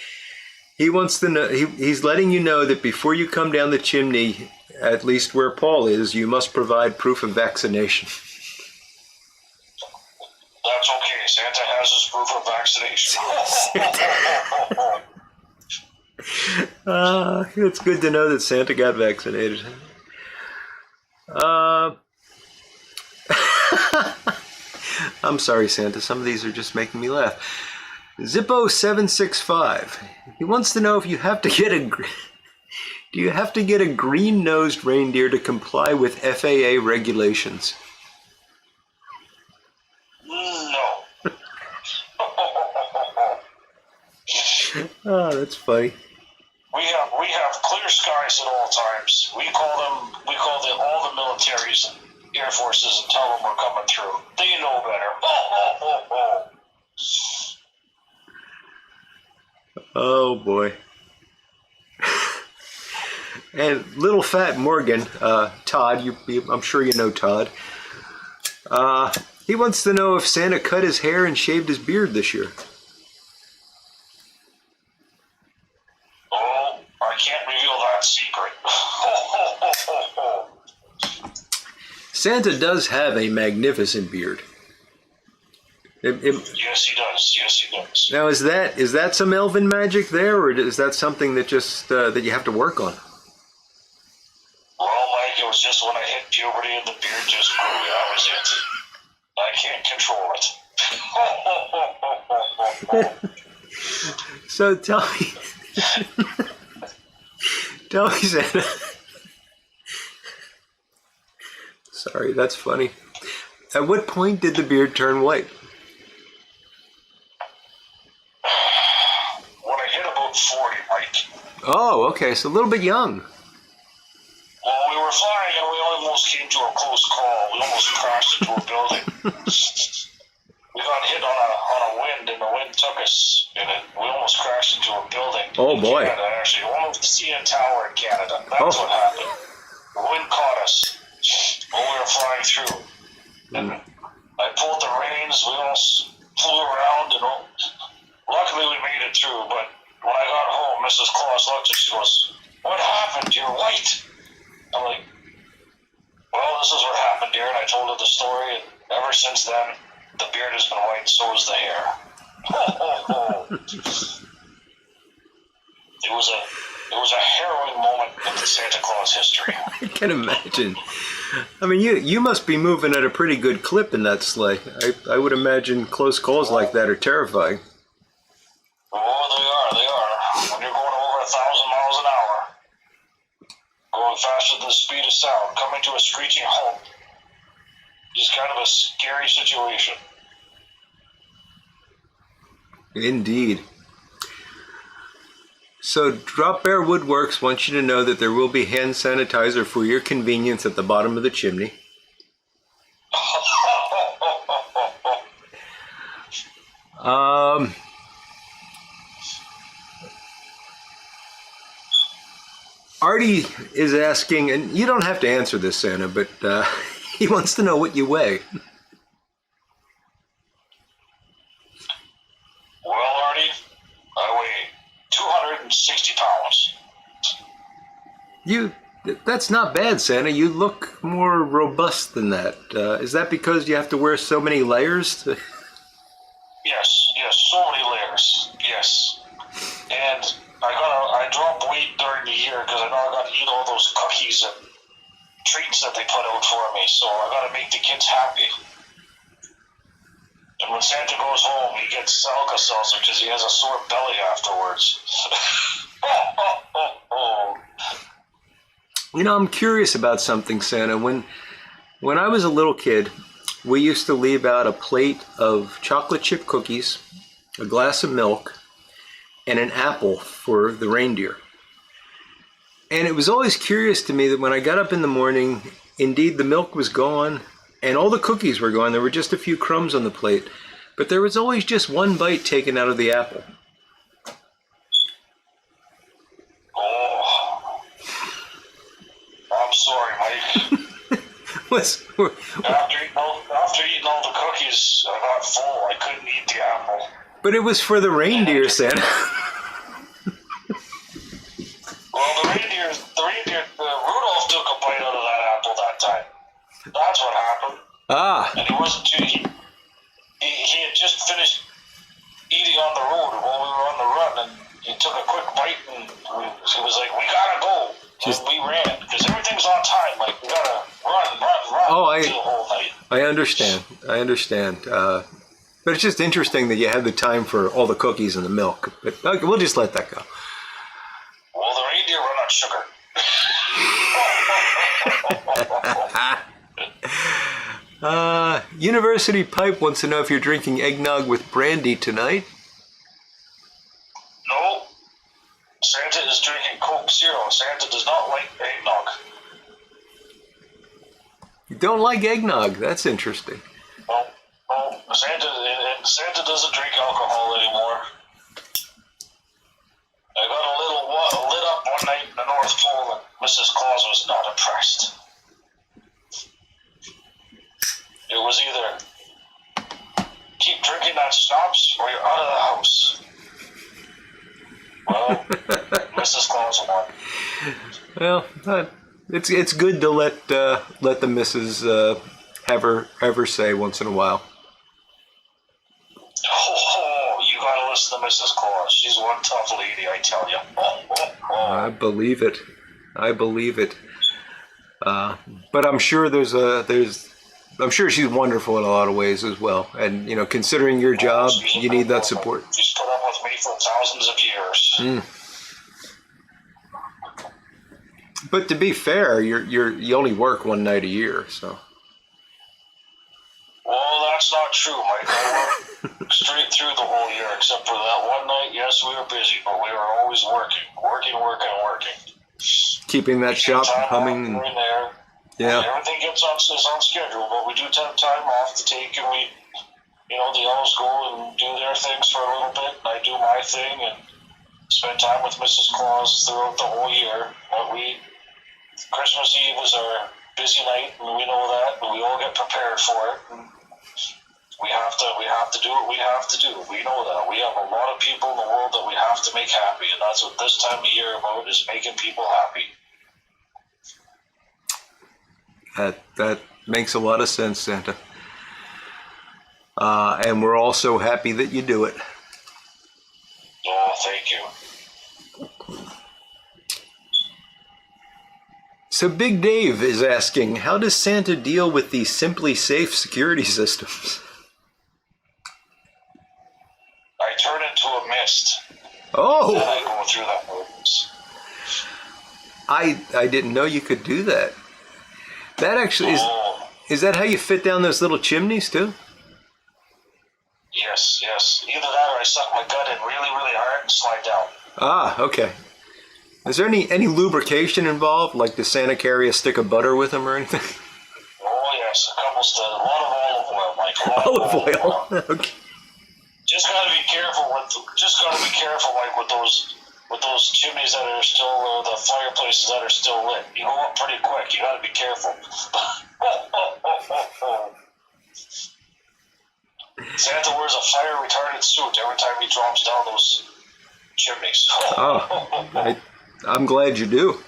He wants to know, he's letting you know that before you come down the chimney, at least where Paul is, you must provide proof of vaccination. That's okay. Santa has his proof of vaccination. It's good to know that Santa got vaccinated. I'm sorry, Santa. Some of these are just making me laugh. Zippo765. He wants to know if you have to get do you have to get a green-nosed reindeer to comply with FAA regulations? No. Oh, that's funny. We have clear skies at all times. We call them all the militaries and air forces and tell them we're coming through. They know better. Oh boy. And little fat Morgan, Todd, I'm sure you know Todd. He wants to know if Santa cut his hair and shaved his beard this year. Oh, I can't reveal that secret. Santa does have a magnificent beard. Yes, he does. Yes, he does. Now, is that some elven magic there, or is that something that just that you have to work on? Well, Mike, it was just when I hit puberty and the beard just grew. That was it. I can't control it. So tell me, Santa. Sorry, that's funny. At what point did the beard turn white? When I hit about 40, Mike. Oh, okay, so a little bit young. Well, we were flying and we almost came to a close call. We almost crashed into a building. We got hit on a wind, and the wind took us, and we almost crashed into a building. Oh, boy. Canada, actually, almost the CN Tower in Canada. That's what happened. The wind caught us while we were flying through. And I pulled the reins. We almost flew around, and luckily we made it through. But when I got home, Mrs. Claus looked and she goes, "What happened? You're white." I'm like, "Well, this is what happened, dear." And I told her the story, and ever since then, the beard has been white, and so is the hair. It was a harrowing moment in the Santa Claus history. I can imagine. I mean, you must be moving at a pretty good clip in that sleigh. I would imagine close calls like that are terrifying. Oh, they are. When you're going over 1,000 miles an hour, going faster than the speed of sound, coming to a screeching halt, it's kind of a scary situation. Indeed. So Drop Bear Woodworks wants you to know that there will be hand sanitizer for your convenience at the bottom of the chimney. Artie is asking, and you don't have to answer this, Santa, but he wants to know what you weigh. Well, Artie, I weigh 260 pounds. That's not bad, Santa. You look more robust than that. Is that because you have to wear so many layers? Yes, so many layers. Yes, and I dropped weight during the year because I know I got to eat all those cookies and treats that they put out for me. So I got to make the kids happy. And when Santa goes home, he gets Alka-Seltzer because he has a sore belly afterwards. You know, I'm curious about something, Santa. When I was a little kid, we used to leave out a plate of chocolate chip cookies, a glass of milk, and an apple for the reindeer. And it was always curious to me that when I got up in the morning, indeed the milk was gone and all the cookies were gone. There were just a few crumbs on the plate, but there was always just one bite taken out of the apple. Oh, I'm sorry, Mike. After eating all the cookies, I got full. I couldn't eat the apple. But it was for the reindeer, Santa. Well, the reindeer, Rudolph took a bite out of that apple that time. That's what happened. And he wasn't too. He had just finished eating on the road while we were on the run, and he took a quick bite, and he was like, "We gotta go." And we ran because everything's on time. Like, we gotta run. Oh, the whole night. I understand. But it's just interesting that you had the time for all the cookies and the milk. But okay, we'll just let that go. Well, the reindeer run on sugar. University Pipe wants to know if you're drinking eggnog with brandy tonight. No, Santa is drinking Coke Zero. Santa does not like eggnog. You don't like eggnog? That's interesting. No, Santa doesn't drink alcohol anymore. I got a little lit up one night in the North Pole, and Mrs. Claus was not impressed. It was either keep drinking that schnapps or you're out of the house. Well, Mrs. Claus won. Well, it's good to let the missus have her say once in a while. Oh, you gotta listen to Mrs. Claus. She's one tough lady, I tell you. I believe it. But I'm sure I'm sure she's wonderful in a lot of ways as well. And considering your job, you need that support. She's put up with me for thousands of years. But to be fair, you only work one night a year, so. Well, that's not true, Mike. I worked straight through the whole year, except for that one night. Yes, we were busy, but we were always working. Keeping that shop humming. Here and there. Yeah. Everything is on schedule, but we do have time off to take, and the elves go and do their things for a little bit, and I do my thing, and spend time with Mrs. Claus throughout the whole year. But Christmas Eve is our busy night, and we know that, and we all get prepared for it. And we have to do what we have to do. We know that. We have a lot of people in the world that we have to make happy, and that's what this time of year about, is making people happy. That makes a lot of sense, Santa. And we're also happy that you do it. Oh, thank you. So Big Dave is asking, how does Santa deal with the Simply Safe security systems? I turn into a mist. Oh! And I go through the mountains. I didn't know you could do that. That actually is that how you fit down those little chimneys too? Yes. Either that or I suck my gut in really, really hard and slide down. Ah, okay. Is there any lubrication involved? Like, does Santa carry a stick of butter with him or anything? Oh yes, a lot of olive oil, Mike. Olive oil. Okay. Just gotta be careful, like with those chimneys that are still, the fireplaces that are still lit. You go up pretty quick. You gotta be careful. Santa wears a fire retardant suit every time he drops down those chimneys. Oh, I'm glad you do.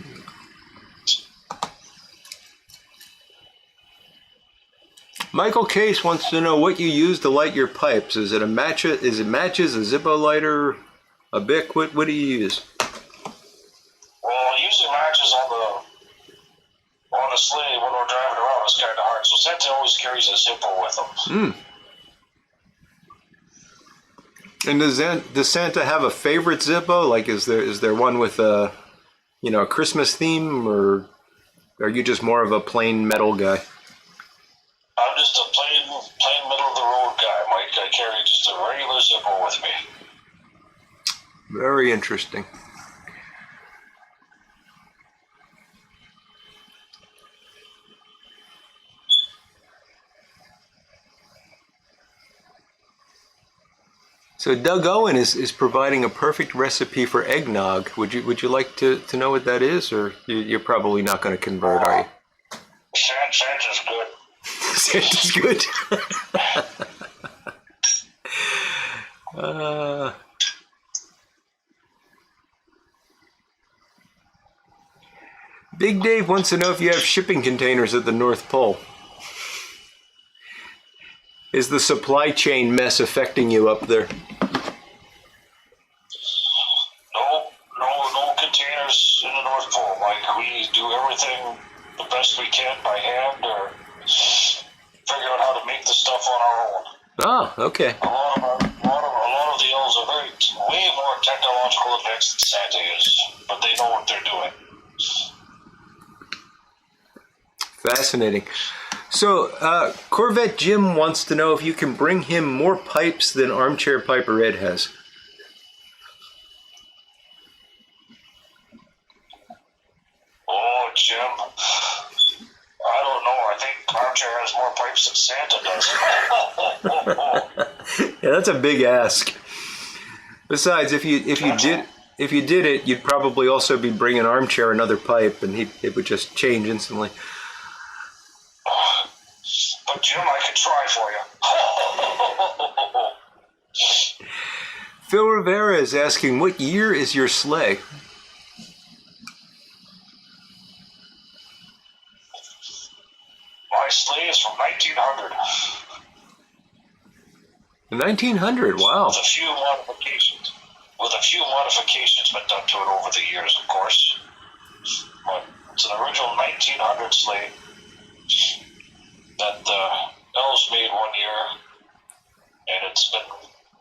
Michael Case wants to know what you use to light your pipes. Is it matches, a Zippo lighter, a Bic? What do you use? Well, using matches on the sleigh when we're driving around is kind of hard. So Santa always carries a Zippo with him. And does Santa have a favorite Zippo? Like, is there one with a Christmas theme, or are you just more of a plain metal guy? I'm just a plain middle of the road guy, Mike. I carry just a regular Zippo with me. Very interesting. So Doug Owen is providing a perfect recipe for eggnog. Would you like to know what that is, or you're probably not going to convert, are you? Santa's good. Santa's good. Big Dave wants to know if you have shipping containers at the North Pole. Is the supply chain mess affecting you up there? No containers in the North Pole, Mike. We do everything the best we can by hand, or figure out how to make the stuff on our own. Oh, okay. A lot of the elves are way more technological advanced than Santa is, but they know what they're doing. Fascinating. So, Corvette Jim wants to know if you can bring him more pipes than Armchair Piper Ed has. Jim. I don't know. I think Armchair has more pipes than Santa does. Yeah, that's a big ask. Besides, if you did it, you'd probably also be bringing Armchair another pipe, and it would just change instantly. But Jim, I could try for you. Phil Rivera is asking, what year is your sleigh? My sleigh is from 1900. 1900, wow. With a few modifications. Been done to it over the years, of course. But it's an original 1900 sleigh that the elves made one year, and it's been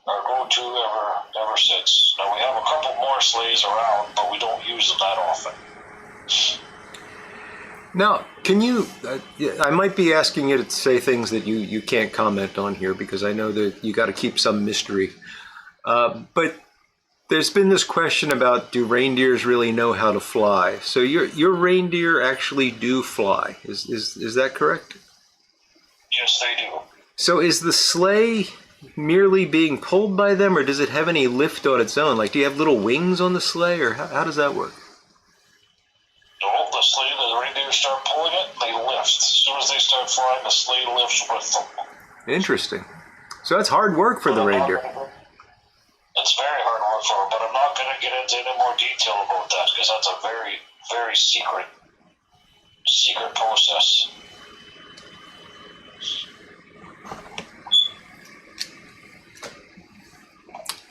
our go-to ever since. Now we have a couple more sleighs around, but we don't use them that often. Now, can you, I might be asking you to say things that you can't comment on here, because I know that you got to keep some mystery. But there's been this question about, do reindeers really know how to fly? So your reindeer actually do fly. Is that correct? Yes, they do. So is the sleigh merely being pulled by them, or does it have any lift on its own? Like, do you have little wings on the sleigh, or how does that work? No, the sleigh, the reindeers start pulling it, they lift. As soon as they start flying, the sleigh lifts with them. Interesting. So that's hard work for the reindeer. It's very hard work for them, but I'm not going to get into any more detail about that, because that's a very, very secret process.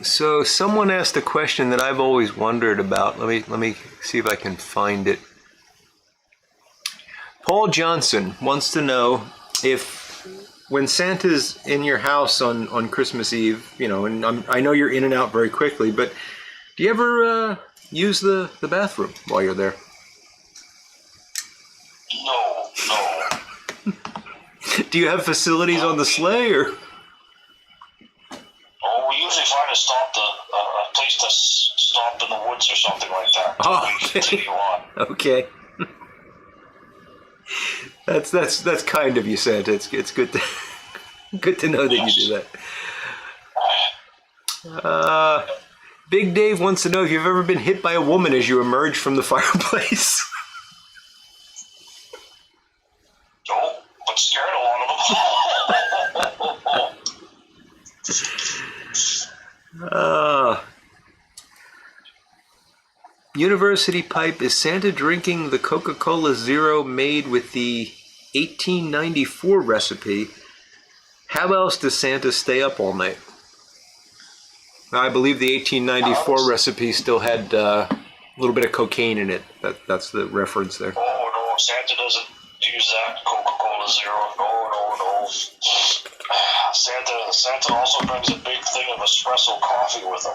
So someone asked a question that I've always wondered about. Let me see if I can find it. Paul Johnson wants to know if, when Santa's in your house on Christmas Eve, and I know you're in and out very quickly, but do you ever use the bathroom while you're there? No. Do you have facilities on the sleigh, or? Oh, we usually find a place to stop in the woods or something like that. Oh, okay. That's kind of you, Santa. It's good to know that you do that. Big Dave wants to know if you've ever been hit by a woman as you emerge from the fireplace. No, but scared a lot of them. University Pipe, is Santa drinking the Coca-Cola Zero made with the 1894 recipe? How else does Santa stay up all night? I believe the 1894 recipe still had a little bit of cocaine in it. That's the reference there. Oh, no, Santa doesn't use that Coca-Cola Zero. No. Santa also brings a big thing of espresso coffee with him.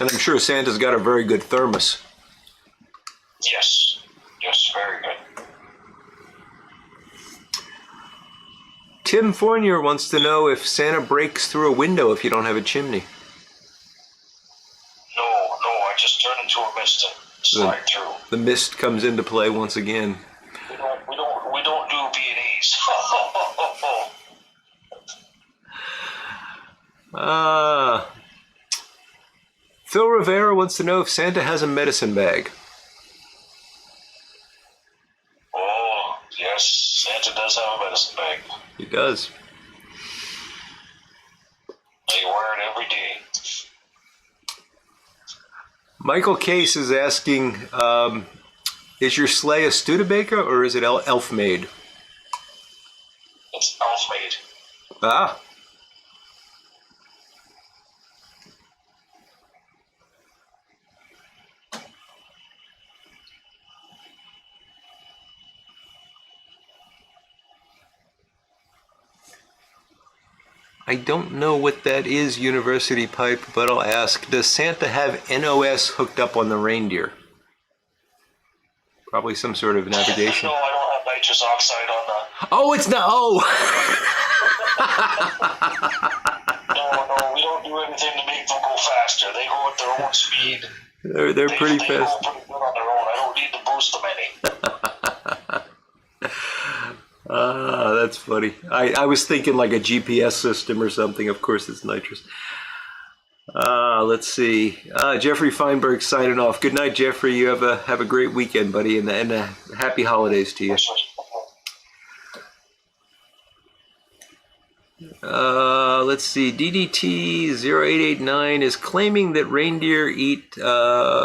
And I'm sure Santa's got a very good thermos. Yes, very good. Tim Fournier wants to know if Santa breaks through a window if you don't have a chimney. No, I just turn into a mist and slide through. The mist comes into play once again. We don't do B&Es. Phil Rivera wants to know if Santa has a medicine bag. Oh, yes, Santa does have a medicine bag. He does. I wear it every day. Michael Case is asking, is your sleigh a Studebaker or is it elf-made? It's elf-made. Ah. I don't know what that is, University Pipe, but I'll ask. Does Santa have NOS hooked up on the reindeer? Probably some sort of navigation. No, I don't have nitrous oxide on the... Oh, it's not. Oh! No, we don't do anything to make them go faster. They go at their own speed. They're pretty They fast. go pretty good on their own. I don't need to boost them any. That's funny. I was thinking like a GPS system or something. Of course, it's nitrous. Let's see. Jeffrey Feinberg signing off. Good night, Jeffrey. You have a great weekend, buddy, and happy holidays to you. Let's see. DDT0889 is claiming that reindeer eat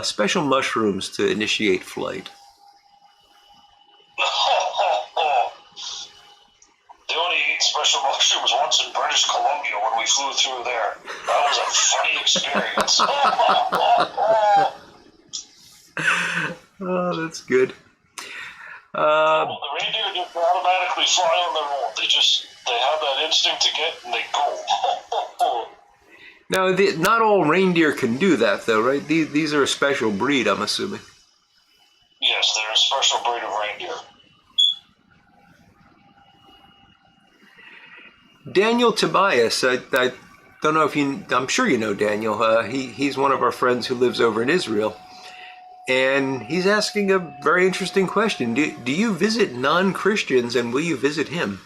special mushrooms to initiate flight. They only ate special mushrooms once in British Columbia when we flew through there. That was a funny experience. Oh, that's good. Well, the reindeer just automatically fly on their own. They have that instinct to get and they go. Now, not all reindeer can do that, though, right? These are a special breed, I'm assuming. Yes, they're a special breed of reindeer. Daniel Tobias, I don't know if I'm sure you know Daniel. He's one of our friends who lives over in Israel. And he's asking a very interesting question. Do you visit non-Christians, and will you visit him?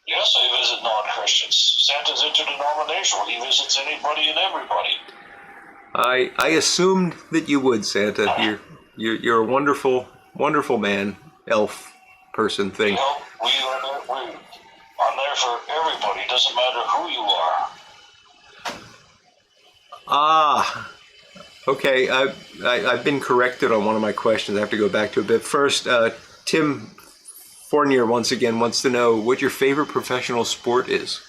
Yes, I visit non-Christians. Santa's interdenominational. He visits anybody and everybody. I assumed that you would, Santa. You're a wonderful, wonderful man, elf person thing. I'm there for everybody. Doesn't matter who you are. Okay. I've been corrected on one of my questions. I have to go back to it. But first, Tim Fournier once again wants to know what your favorite professional sport is.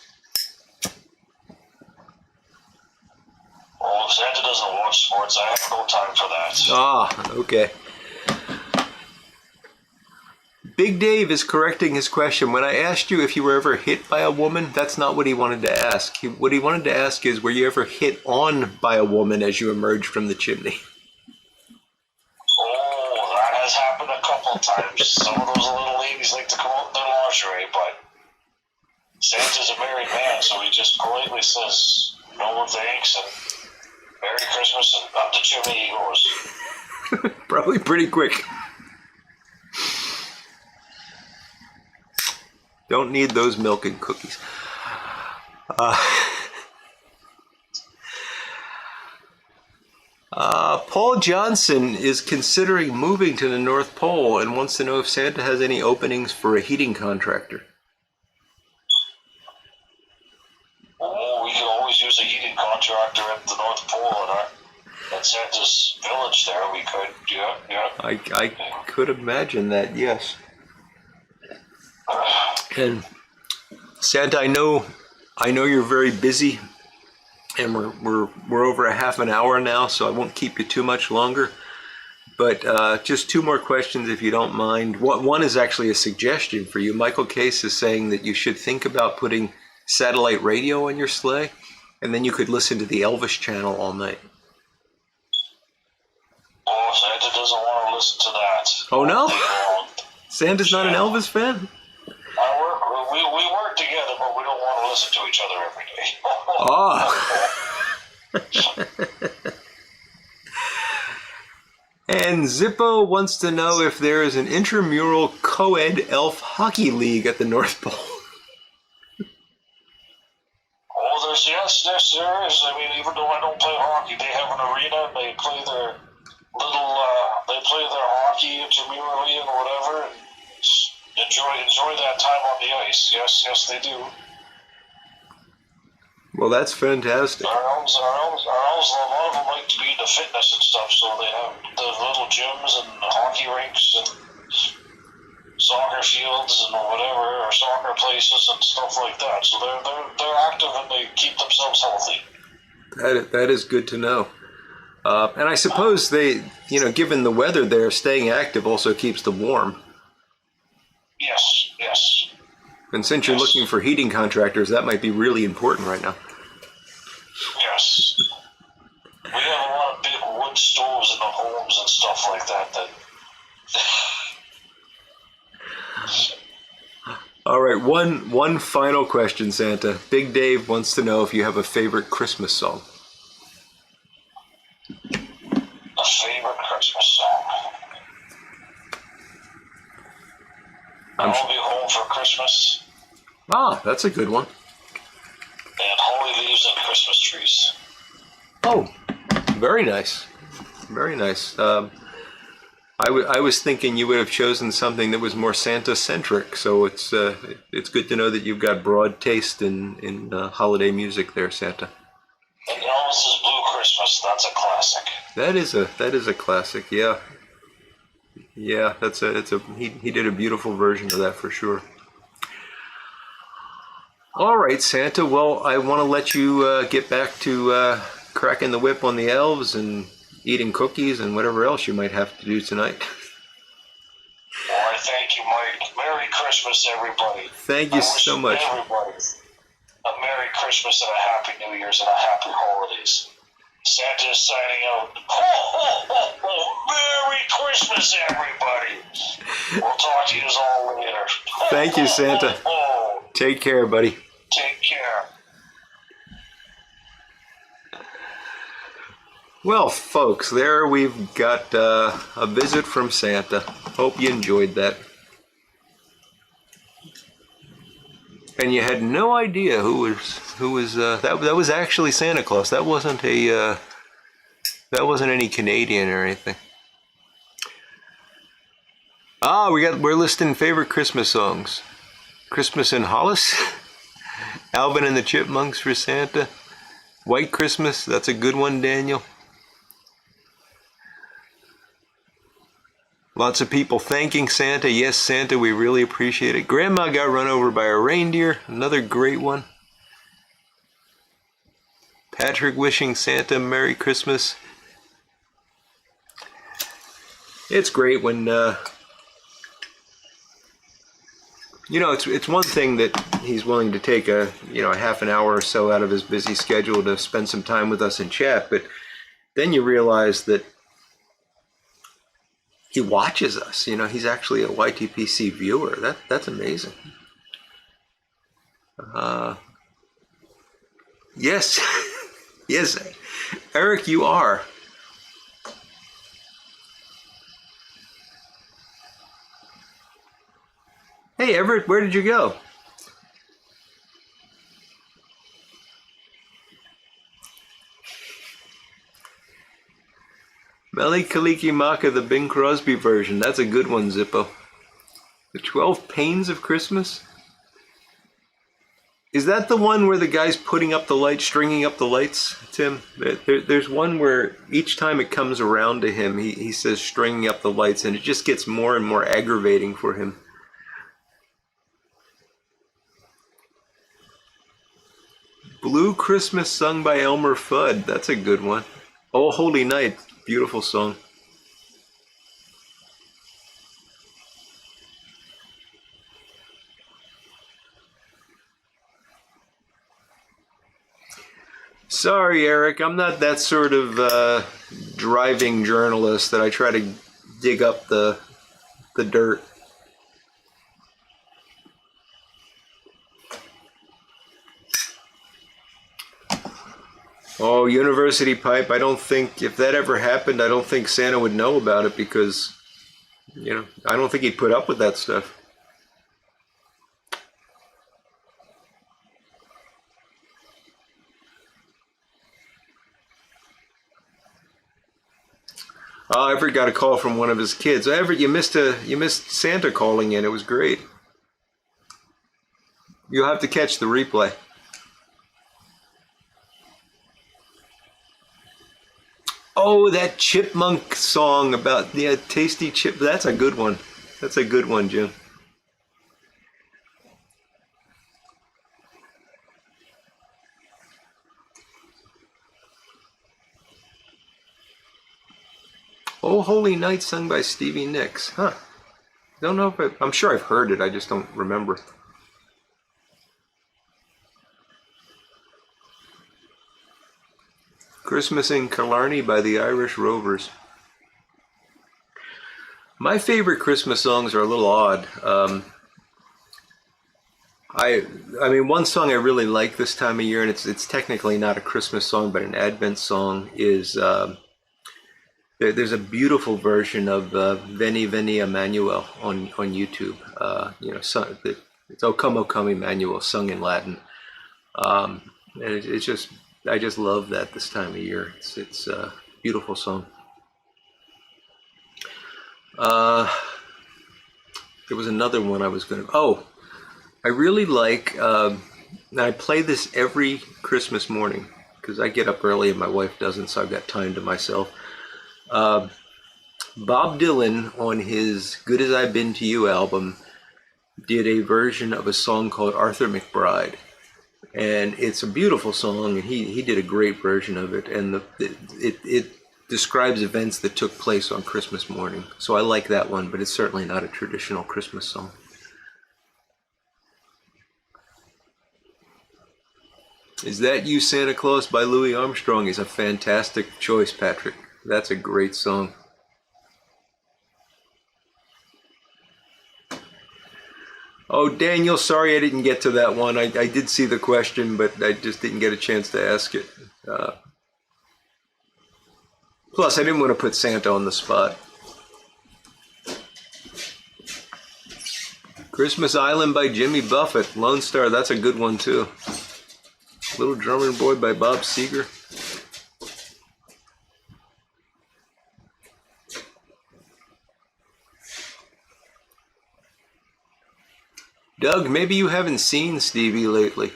Oh, Santa doesn't watch sports. I have no time for that. Okay. Big Dave is correcting his question. When I asked you if you were ever hit by a woman, that's not what he wanted to ask. What he wanted to ask is, were you ever hit on by a woman as you emerged from the chimney? Oh, that has happened a couple of times. Some of those little ladies like to come out in their lingerie, but Santa's a married man, so he just politely says, no thanks, and Merry Christmas, and up the chimney he goes. Probably pretty quick. Don't need those milk and cookies. Paul Johnson is considering moving to the North Pole and wants to know if Santa has any openings for a heating contractor. Oh, we could always use a heating contractor at the North Pole at Santa's village there. We could, yeah. I could imagine that, yes. And Santa, I know you're very busy, and we're over a half an hour now, so I won't keep you too much longer. But just two more questions, if you don't mind. One is actually a suggestion for you. Michael Case is saying that you should think about putting satellite radio on your sleigh, and then you could listen to the Elvis channel all night. Oh, Santa doesn't want to listen to that. Oh no? Santa's not an Elvis fan? We work together, but we don't want to listen to each other every day. And Zippo wants to know if there is an intramural co-ed elf hockey league at the North Pole. Oh, yes, there is. I mean, even though I don't play hockey, they have an arena and they play their hockey intramurally and whatever, and enjoy that time on the ice. Yes, they do. Well, that's fantastic. Our elves, a lot of them like to be into fitness and stuff, so they have the little gyms and hockey rinks and soccer fields and whatever, or soccer places and stuff like that. So they're active and they keep themselves healthy. That is good to know. And I suppose they, given the weather there, staying active also keeps them warm. Yes. And since you're looking for heating contractors, that might be really important right now. Yes. We have a lot of big wood stoves in the homes and stuff like that. All right, one final question, Santa. Big Dave wants to know if you have a favorite Christmas song. A favorite Christmas song. I'll be home for Christmas. Ah, that's a good one. And holly leaves and Christmas trees. Oh, very nice. Very nice. I was thinking you would have chosen something that was more Santa-centric, so it's good to know that you've got broad taste in holiday music there, Santa. And Elvis's Blue Christmas, that's a classic. That is a classic, yeah. Yeah, he did a beautiful version of that for sure. All right, Santa. Well, I want to let you get back to cracking the whip on the elves and eating cookies and whatever else you might have to do tonight. All right, thank you, Mike. Merry Christmas, everybody. Thank you so much. Everybody a Merry Christmas and a Happy New Year's and a Happy Holidays. Santa is signing out. Ho, ho, ho, ho. Merry Christmas, everybody. We'll talk to you all later. Thank you, Santa. Take care, buddy. Take care. Well, folks, there we've got a visit from Santa. Hope you enjoyed that. And you had no idea who was that was actually Santa Claus. That wasn't any Canadian or anything. Ah, we're listing favorite Christmas songs. Christmas in Hollis, Alvin and the Chipmunks for Santa, White Christmas, that's a good one, Daniel. Lots of people thanking Santa. Yes, Santa, we really appreciate it. Grandma got run over by a reindeer, another great one. Patrick wishing Santa Merry Christmas. It's great when it's one thing that he's willing to take a half an hour or so out of his busy schedule to spend some time with us and chat, but then you realize that he watches us. He's actually a YTPC viewer. That's amazing. Yes, yes, Eric, you are. Hey, Everett, where did you go? Meli Kaliki Maka, the Bing Crosby version. That's a good one, Zippo. The 12 Pains of Christmas? Is that the one where the guy's putting up the lights, stringing up the lights, Tim? There's one where each time it comes around to him, he says stringing up the lights, and it just gets more and more aggravating for him. Blue Christmas sung by Elmer Fudd. That's a good one. Oh, Holy Night. Beautiful song. Sorry, Eric. I'm not that sort of driving journalist that I try to dig up the dirt. Oh, University Pipe, I don't think, if that ever happened, I don't think Santa would know about it because, I don't think he'd put up with that stuff. Oh, Everett got a call from one of his kids. Everett, you missed Santa calling in. It was great. You'll have to catch the replay. Oh, that chipmunk song about the tasty chip. That's a good one. That's a good one, Jim. Oh, Holy Night sung by Stevie Nicks. Huh. Don't know if I'm sure I've heard it. I just don't remember. Christmas in Killarney by the Irish Rovers. My favorite Christmas songs are a little odd. I mean, one song I really like this time of year, and it's technically not a Christmas song, but an Advent song, is there's a beautiful version of Veni Veni Emmanuel on YouTube. It's O Come Emmanuel, sung in Latin, and it's just I just love that this time of year. It's a beautiful song. There was another one I was gonna. Oh, I really like. And I play this every Christmas morning because I get up early and my wife doesn't, so I've got time to myself. Bob Dylan on his "Good as I've Been to You" album did a version of a song called Arthur McBride, and it's a beautiful song, and he did a great version of it, and it describes events that took place on Christmas morning. So I like that one, but it's certainly not a traditional Christmas song. Is That You, Santa Claus by Louis Armstrong is a fantastic choice, Patrick. That's a great song. Oh, Daniel, sorry I didn't get to that one. I did see the question, but I just didn't get a chance to ask it. Plus, I didn't want to put Santa on the spot. Christmas Island by Jimmy Buffett. Lone Star, that's a good one too. Little Drummer Boy by Bob Seger. Doug, maybe you haven't seen Stevie lately.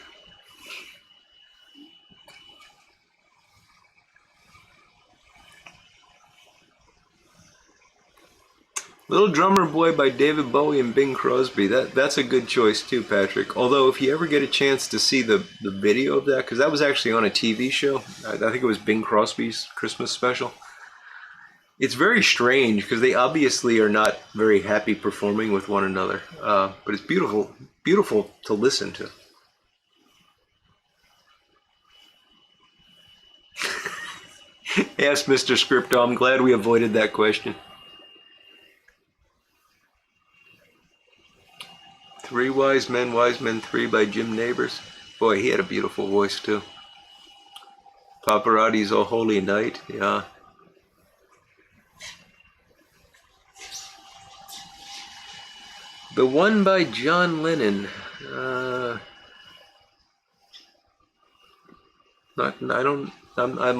Little Drummer Boy by David Bowie and Bing Crosby. That's a good choice too, Patrick. Although if you ever get a chance to see the video of that, because that was actually on a TV show. I think it was Bing Crosby's Christmas special. It's very strange because they obviously are not very happy performing with one another. But it's beautiful to listen to. Yes, Mr. Scripto, I'm glad we avoided that question. Three Wise Men 3 by Jim Nabors. Boy, he had a beautiful voice too. Pavarotti's Oh Holy Night, yeah. The one by John Lennon. I'm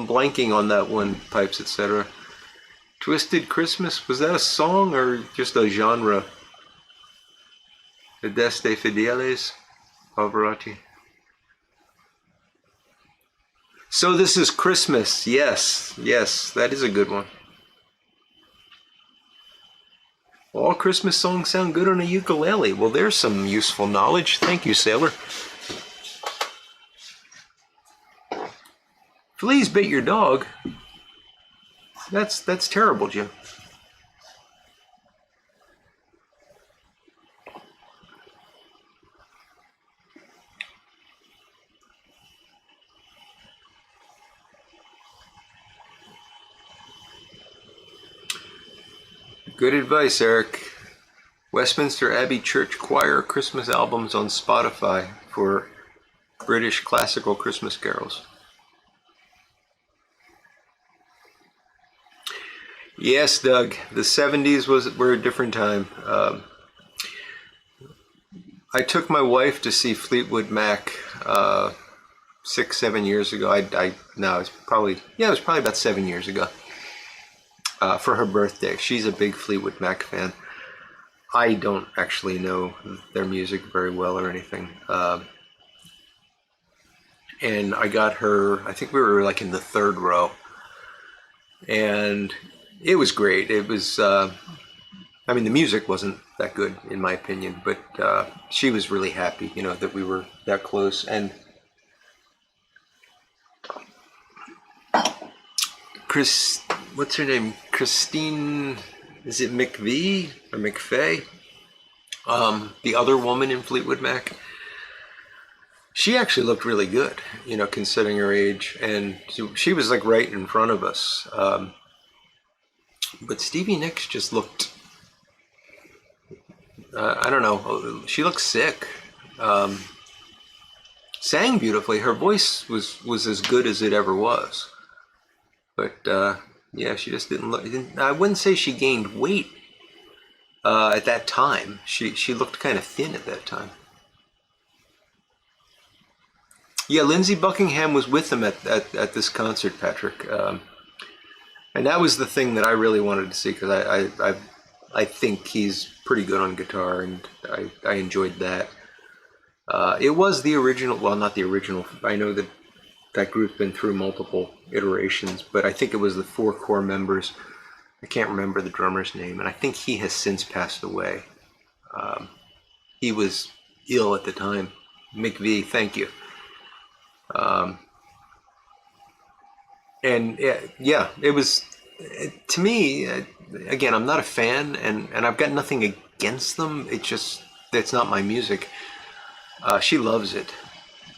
blanking on that one. Pipes, etc. Twisted Christmas. Was that a song or just a genre? Adeste Fideles, Pavarotti. So This Is Christmas. Yes, that is a good one. All Christmas songs sound good on a ukulele. Well, there's some useful knowledge. Thank you, Sailor. Fleas bit your dog. That's terrible, Jim. Good advice, Eric. Westminster Abbey Church Choir Christmas albums on Spotify for British classical Christmas carols. Yes, Doug. The 70s were a different time. I took my wife to see Fleetwood Mac 6-7 years ago. It was probably about 7 years ago. For her birthday. She's a big Fleetwood Mac fan. I don't actually know their music very well or anything. And I got her, I think we were like in the third row. And it was great. It was, the music wasn't that good in my opinion, but she was really happy, that we were that close. And what's her name? Christine, is it McVie or McFay? The other woman in Fleetwood Mac. She actually looked really good, considering her age. And she was like right in front of us. But Stevie Nicks just looked, I don't know, she looked sick. sang beautifully. Her voice was as good as it ever was. But yeah, she just didn't look. I wouldn't say she gained weight at that time. She looked kind of thin at that time. Yeah, Lindsey Buckingham was with them at this concert, Patrick. And that was the thing that I really wanted to see, because I think he's pretty good on guitar, and I enjoyed that. It was the original, well, not the original. I know that group's been through multiple iterations, but I think it was the 4 core members. I can't remember the drummer's name, and I think he has since passed away. He was ill at the time. McVie, thank you. And yeah, it was, to me, again, I'm not a fan, and I've got nothing against them. It's not my music. She loves it.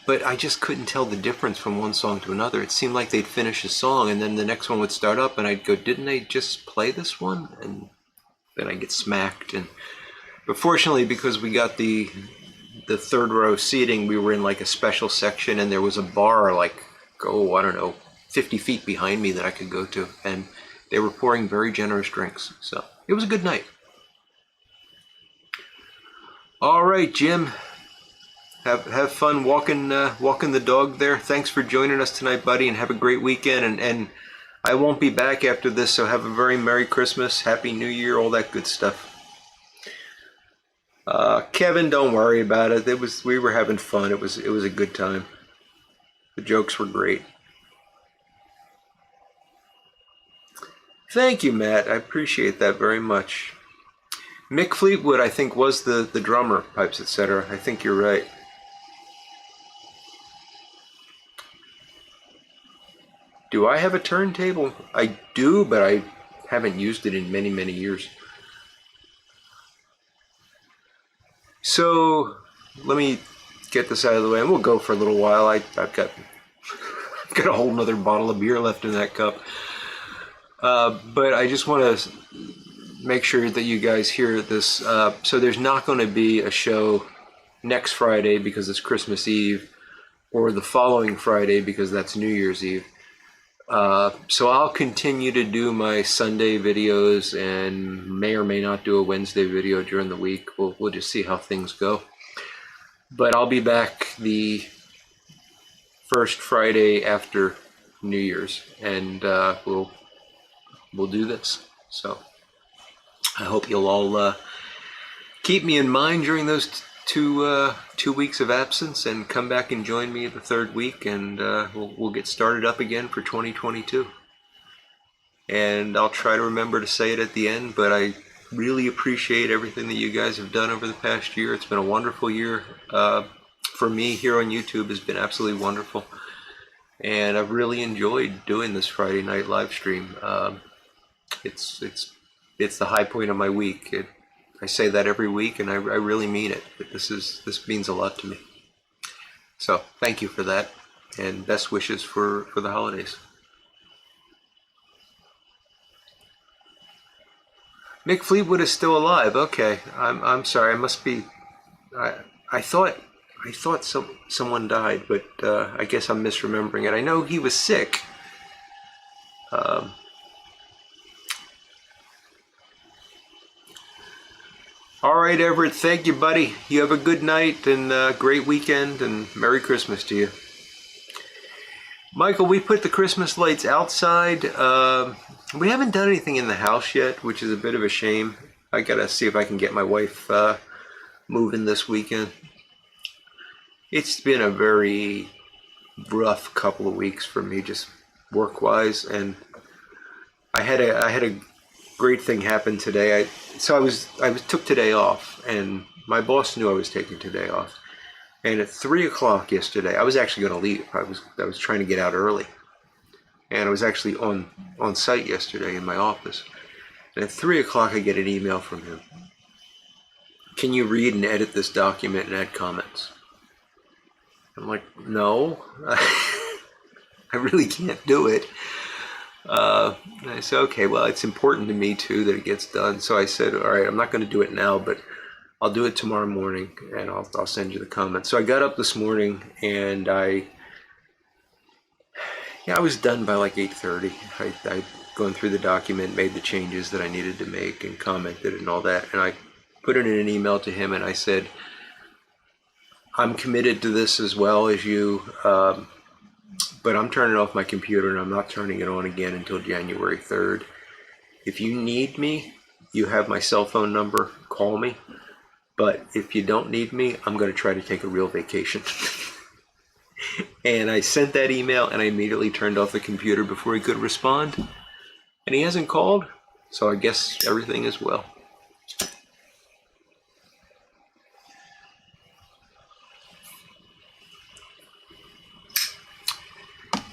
But I just couldn't tell the difference from one song to another. It seemed like they'd finish a song, and then the next one would start up, and I'd go, didn't they just play this one? And then I'd get smacked. But fortunately, because we got the 3rd row seating, we were in like a special section, and there was a bar like, I don't know, 50 feet behind me that I could go to, and they were pouring very generous drinks. So it was a good night. All right, Jim. Have fun walking the dog there. Thanks for joining us tonight, buddy, and have a great weekend. And I won't be back after this, so have a very Merry Christmas, Happy New Year, all that good stuff. Kevin, don't worry about it. We were having fun. It was a good time. The jokes were great. Thank you, Matt. I appreciate that very much. Mick Fleetwood, I think, was the drummer, Pipes, etc. I think you're right. Do I have a turntable? I do, but I haven't used it in many, many years. So let me get this out of the way, and we'll go for a little while. I've got a whole nother bottle of beer left in that cup. But I just want to make sure that you guys hear this. So there's not going to be a show next Friday because it's Christmas Eve, or the following Friday because that's New Year's Eve. So I'll continue to do my Sunday videos, and may or may not do a Wednesday video during the week. We'll just see how things go. But I'll be back the first Friday after New Year's, and we'll do this. So I hope you'll all keep me in mind during those two weeks of absence, and come back and join me the 3rd week, and we'll get started up again for 2022. And I'll try to remember to say it at the end, but I really appreciate everything that you guys have done over the past year. It's been a wonderful year. For me here on YouTube, has been absolutely wonderful, and I've really enjoyed doing this Friday night live stream. It's the high point of my week. I say that every week, and I really mean it. But this means a lot to me. So thank you for that, and best wishes for the holidays. Mick Fleetwood is still alive. Okay, I'm sorry. I must be. I thought someone died, but I guess I'm misremembering it. I know he was sick. All right, Everett, thank you, buddy. You have a good night and great weekend, and Merry Christmas to you. Michael, we put the Christmas lights outside. We haven't done anything in the house yet, which is a bit of a shame. I gotta see if I can get my wife moving this weekend. It's been a very rough couple of weeks for me, just work-wise, and I had a great thing happen today. I took today off, and my boss knew I was taking today off. And at 3 o'clock yesterday, I was actually going to leave. I was trying to get out early, and I was actually on site yesterday in my office. And at 3 o'clock, I get an email from him. Can you read and edit this document and add comments? I'm like, no, I really can't do it. And I said, okay, well, it's important to me too that it gets done. So I said, all right, I'm not going to do it now, but I'll do it tomorrow morning, and I'll send you the comments. So I got up this morning, and I was done by like 8:30. I gone through the document, made the changes that I needed to make, and commented and all that. And I put it in an email to him, and I said, I'm committed to this as well as you, but I'm turning off my computer, and I'm not turning it on again until January 3rd. If you need me, you have my cell phone number. Call me. But if you don't need me, I'm going to try to take a real vacation. And I sent that email, and I immediately turned off the computer before he could respond. And he hasn't called, so I guess everything is well.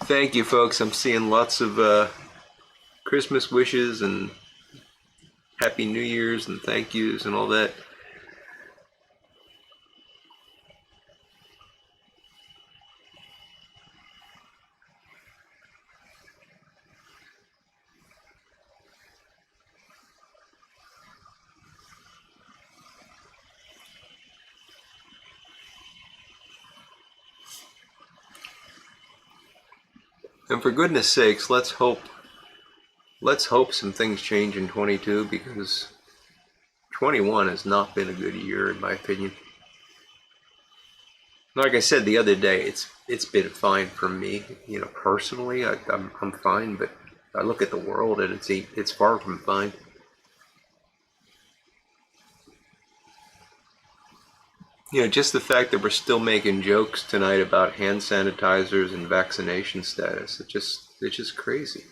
Thank you, folks. I'm seeing lots of Christmas wishes and Happy New Year's and thank yous and all that. And for goodness sakes, let's hope some things change in 22, because 21 has not been a good year in my opinion. Like I said the other day, it's been fine for me, personally. I'm fine, but I look at the world and it's far from fine. Just the fact that we're still making jokes tonight about hand sanitizers and vaccination status, it's just crazy.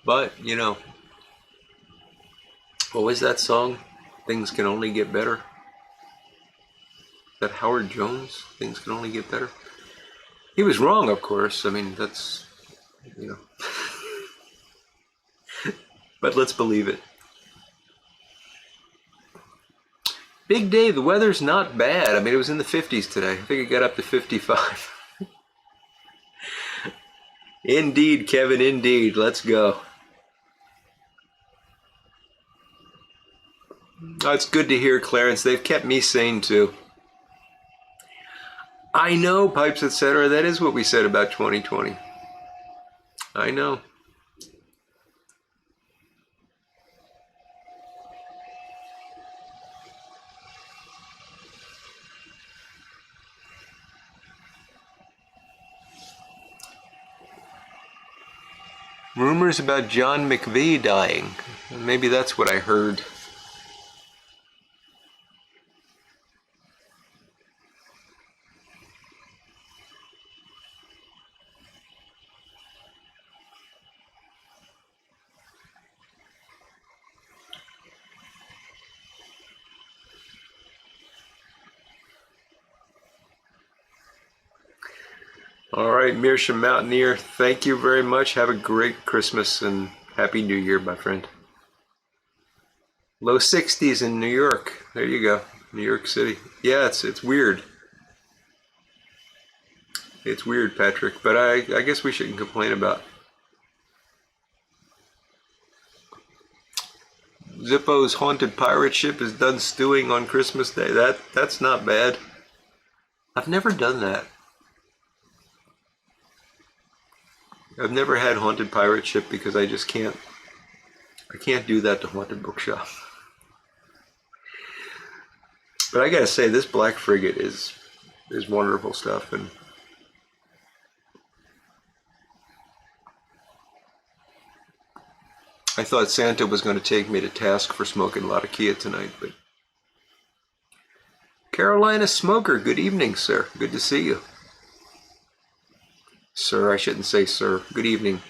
But, what was that song? Things Can Only Get Better? Is that Howard Jones? Things Can Only Get Better? He was wrong, of course. I mean, that's, but let's believe it. Big day. The weather's not bad. I mean, it was in the 50s today. I think it got up to 55. Indeed, Kevin, indeed. Let's go. Oh, it's good to hear, Clarence. They've kept me sane, too. I know, Pipes, etc. That is what we said about 2020. I know. Rumors about John McVie dying. Maybe that's what I heard. All right, Meerschaum Mountaineer, thank you very much. Have a great Christmas and Happy New Year, my friend. Low 60s in New York. There you go, New York City. Yeah, it's weird. It's weird, Patrick, but I guess we shouldn't complain about it. Zippo's haunted pirate ship is done stewing on Christmas Day. That's not bad. I've never done that. I've never had haunted pirate ship because I just can't. I can't do that to haunted bookshop. But I gotta say, this Black Frigate is wonderful stuff, and I thought Santa was going to take me to task for smoking a lot of Kia tonight, but Carolina Smoker, good evening, sir. Good to see you. Sir, I shouldn't say sir. Good evening.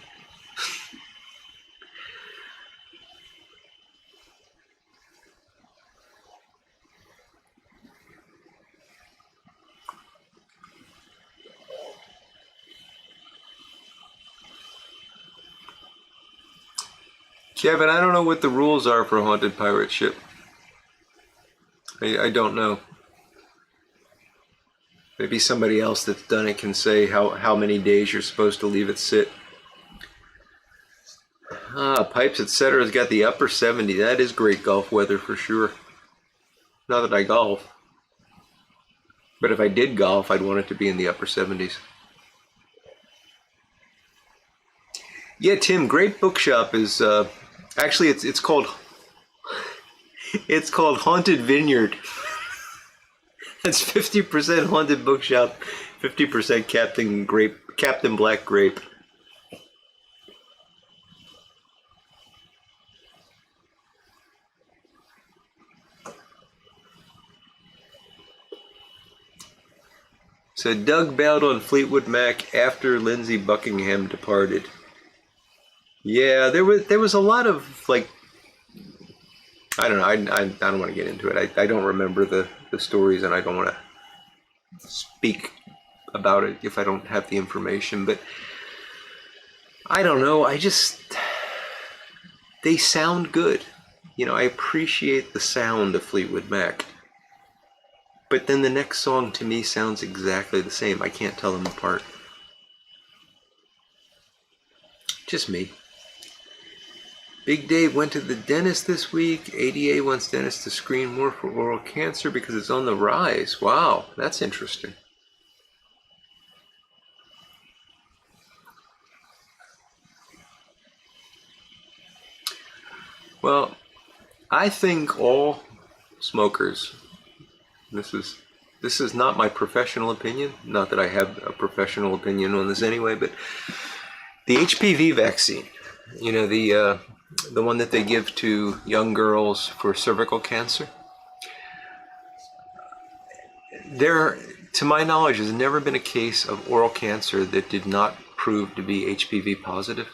Kevin, I don't know what the rules are for a haunted pirate ship. I don't know. Maybe somebody else that's done it can say how many days you're supposed to leave it sit. Pipes Etc. has got the upper 70. That is great golf weather for sure. Not that I golf, but if I did golf, I'd want it to be in the upper 70s. Yeah, Tim, Great Bookshop is actually it's called Haunted Vineyard. It's 50% Haunted Bookshop, 50% Captain Black Grape. So Doug bailed on Fleetwood Mac after Lindsey Buckingham departed. Yeah, there was a lot of like, I don't know. I don't want to get into it. I don't remember the stories, and I don't want to speak about it if I don't have the information. But I don't know. They sound good. You know, I appreciate the sound of Fleetwood Mac. But then the next song to me sounds exactly the same. I can't tell them apart. Just me. Big Dave went to the dentist this week. ADA wants dentists to screen more for oral cancer because it's on the rise. Wow, that's interesting. Well, I think all smokers, this is not my professional opinion, not that I have a professional opinion on this anyway, but the HPV vaccine, you know, the one that they give to young girls for cervical cancer, there, to my knowledge, has never been a case of oral cancer that did not prove to be HPV positive.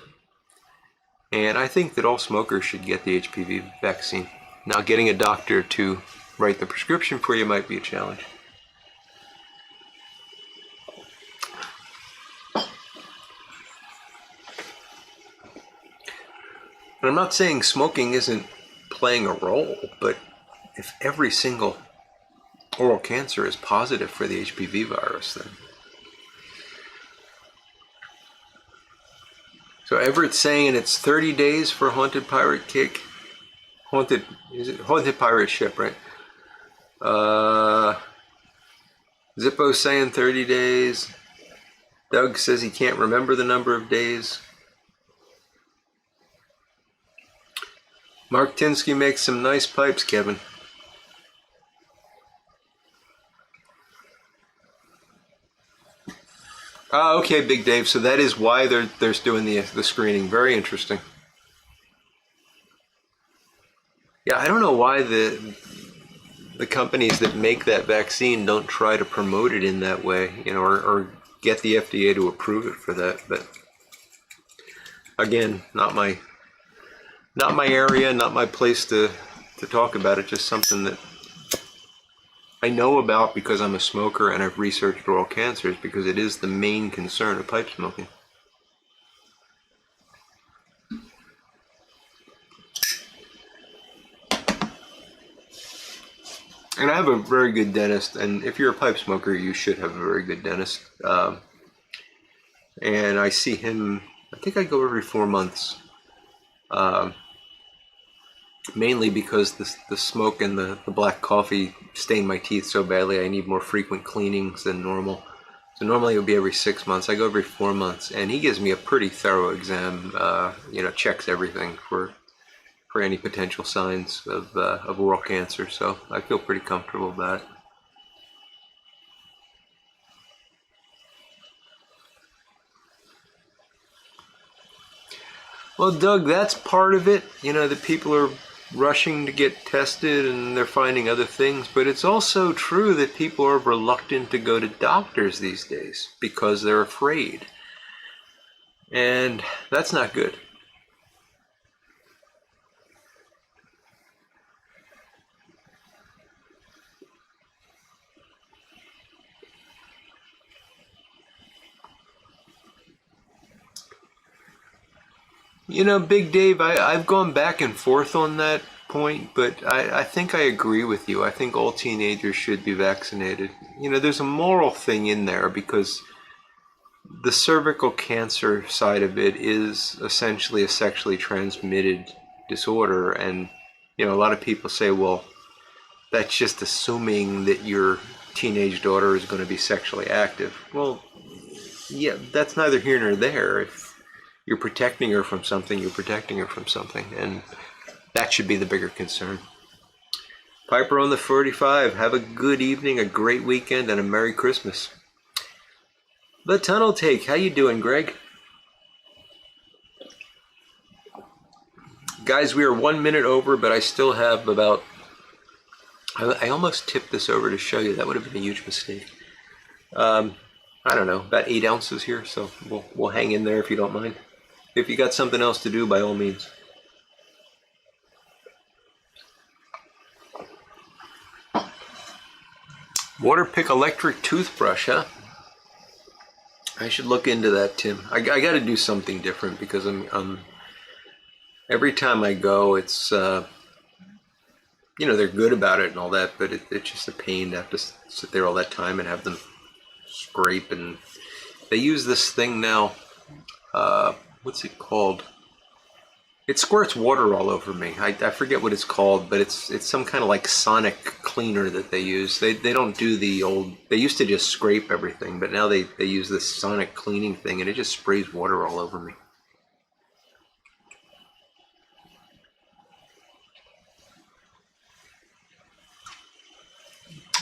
And I think that all smokers should get the HPV vaccine. Now, getting a doctor to write the prescription for you might be a challenge. And I'm not saying smoking isn't playing a role, but if every single oral cancer is positive for the HPV virus, then. So Everett's saying it's 30 days for Haunted Pirate Cake. Haunted Pirate Ship, right? Zippo's saying 30 days. Doug says he can't remember the number of days. Mark Tinsky makes some nice pipes, Kevin. Okay, Big Dave. So that is why they're doing the screening. Very interesting. Yeah, I don't know why the companies that make that vaccine don't try to promote it in that way, you know, or get the FDA to approve it for that. But again, not my area, not my place to talk about it. Just something that I know about because I'm a smoker and I've researched oral cancers because it is the main concern of pipe smoking. And I have a very good dentist, and if you're a pipe smoker, you should have a very good dentist. And I see him, I think I go every 4 months. Mainly because the smoke and the black coffee stain my teeth so badly, I need more frequent cleanings than normal. So normally it would be every 6 months. I go every 4 months, and he gives me a pretty thorough exam. You know, checks everything for any potential signs of oral cancer. So I feel pretty comfortable about it. Well, Doug, that's part of it. You know, that people are rushing to get tested and they're finding other things, but it's also true that people are reluctant to go to doctors these days because they're afraid. And that's not good. You know, Big Dave, I've gone back and forth on that. point, but I think I agree with you. I think all teenagers should be vaccinated. You know, there's a moral thing in there because the cervical cancer side of it is essentially a sexually transmitted disorder. And, you know, a lot of people say, well, that's just assuming that your teenage daughter is going to be sexually active. Well, yeah, that's neither here nor there. If you're protecting her from something, you're protecting her from something. And that should be the bigger concern. Piper on the 45, have a good evening, a great weekend, and a Merry Christmas. The Tunnel Take, how you doing, Greg? Guys, we are 1 minute over, but I still have about... I almost tipped this over to show you. That would have been a huge mistake. I don't know, about 8 ounces here, so we'll hang in there if you don't mind. If you got something else to do, by all means. Waterpik electric toothbrush, huh? I should look into that, Tim. I got to do something different because I'm every time I go, it's you know, they're good about it and all that, but it's just a pain to have to sit there all that time and have them scrape. And they use this thing now. What's it called? It squirts water all over me. I forget what it's called, but it's some kind of like sonic cleaner that they use. They don't do the old... They used to just scrape everything, but now they use this sonic cleaning thing, and it just sprays water all over me.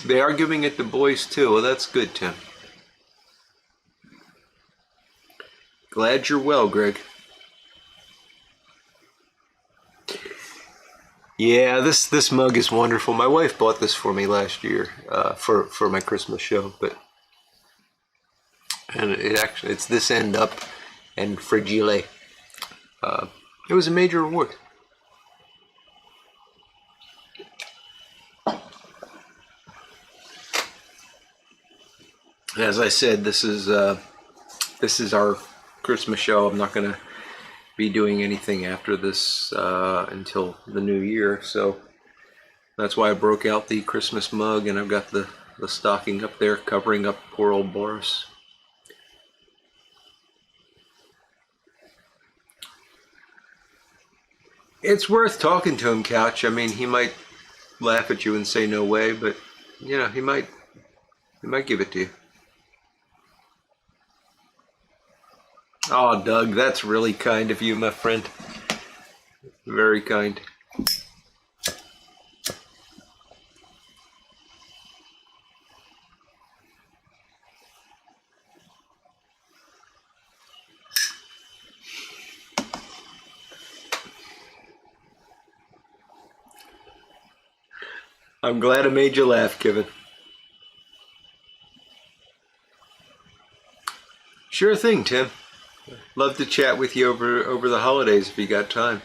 They are giving it to boys too. Well, that's good, Tim. Glad you're well, Greg. Yeah, this mug is wonderful. My wife bought this for me last year for my Christmas show, and it's this end up and fragile. It was a major reward. As I said, this is our Christmas show. I'm not gonna be doing anything after this until the new year, so that's why I broke out the Christmas mug, and I've got the stocking up there covering up poor old Boris. It's worth talking to him, Couch. I mean, he might laugh at you and say no way, but you know, he might give it to you. Oh, Doug, that's really kind of you, my friend. Very kind. I'm glad I made you laugh, Kevin. Sure thing, Tim. Love to chat with you over the holidays if you got time.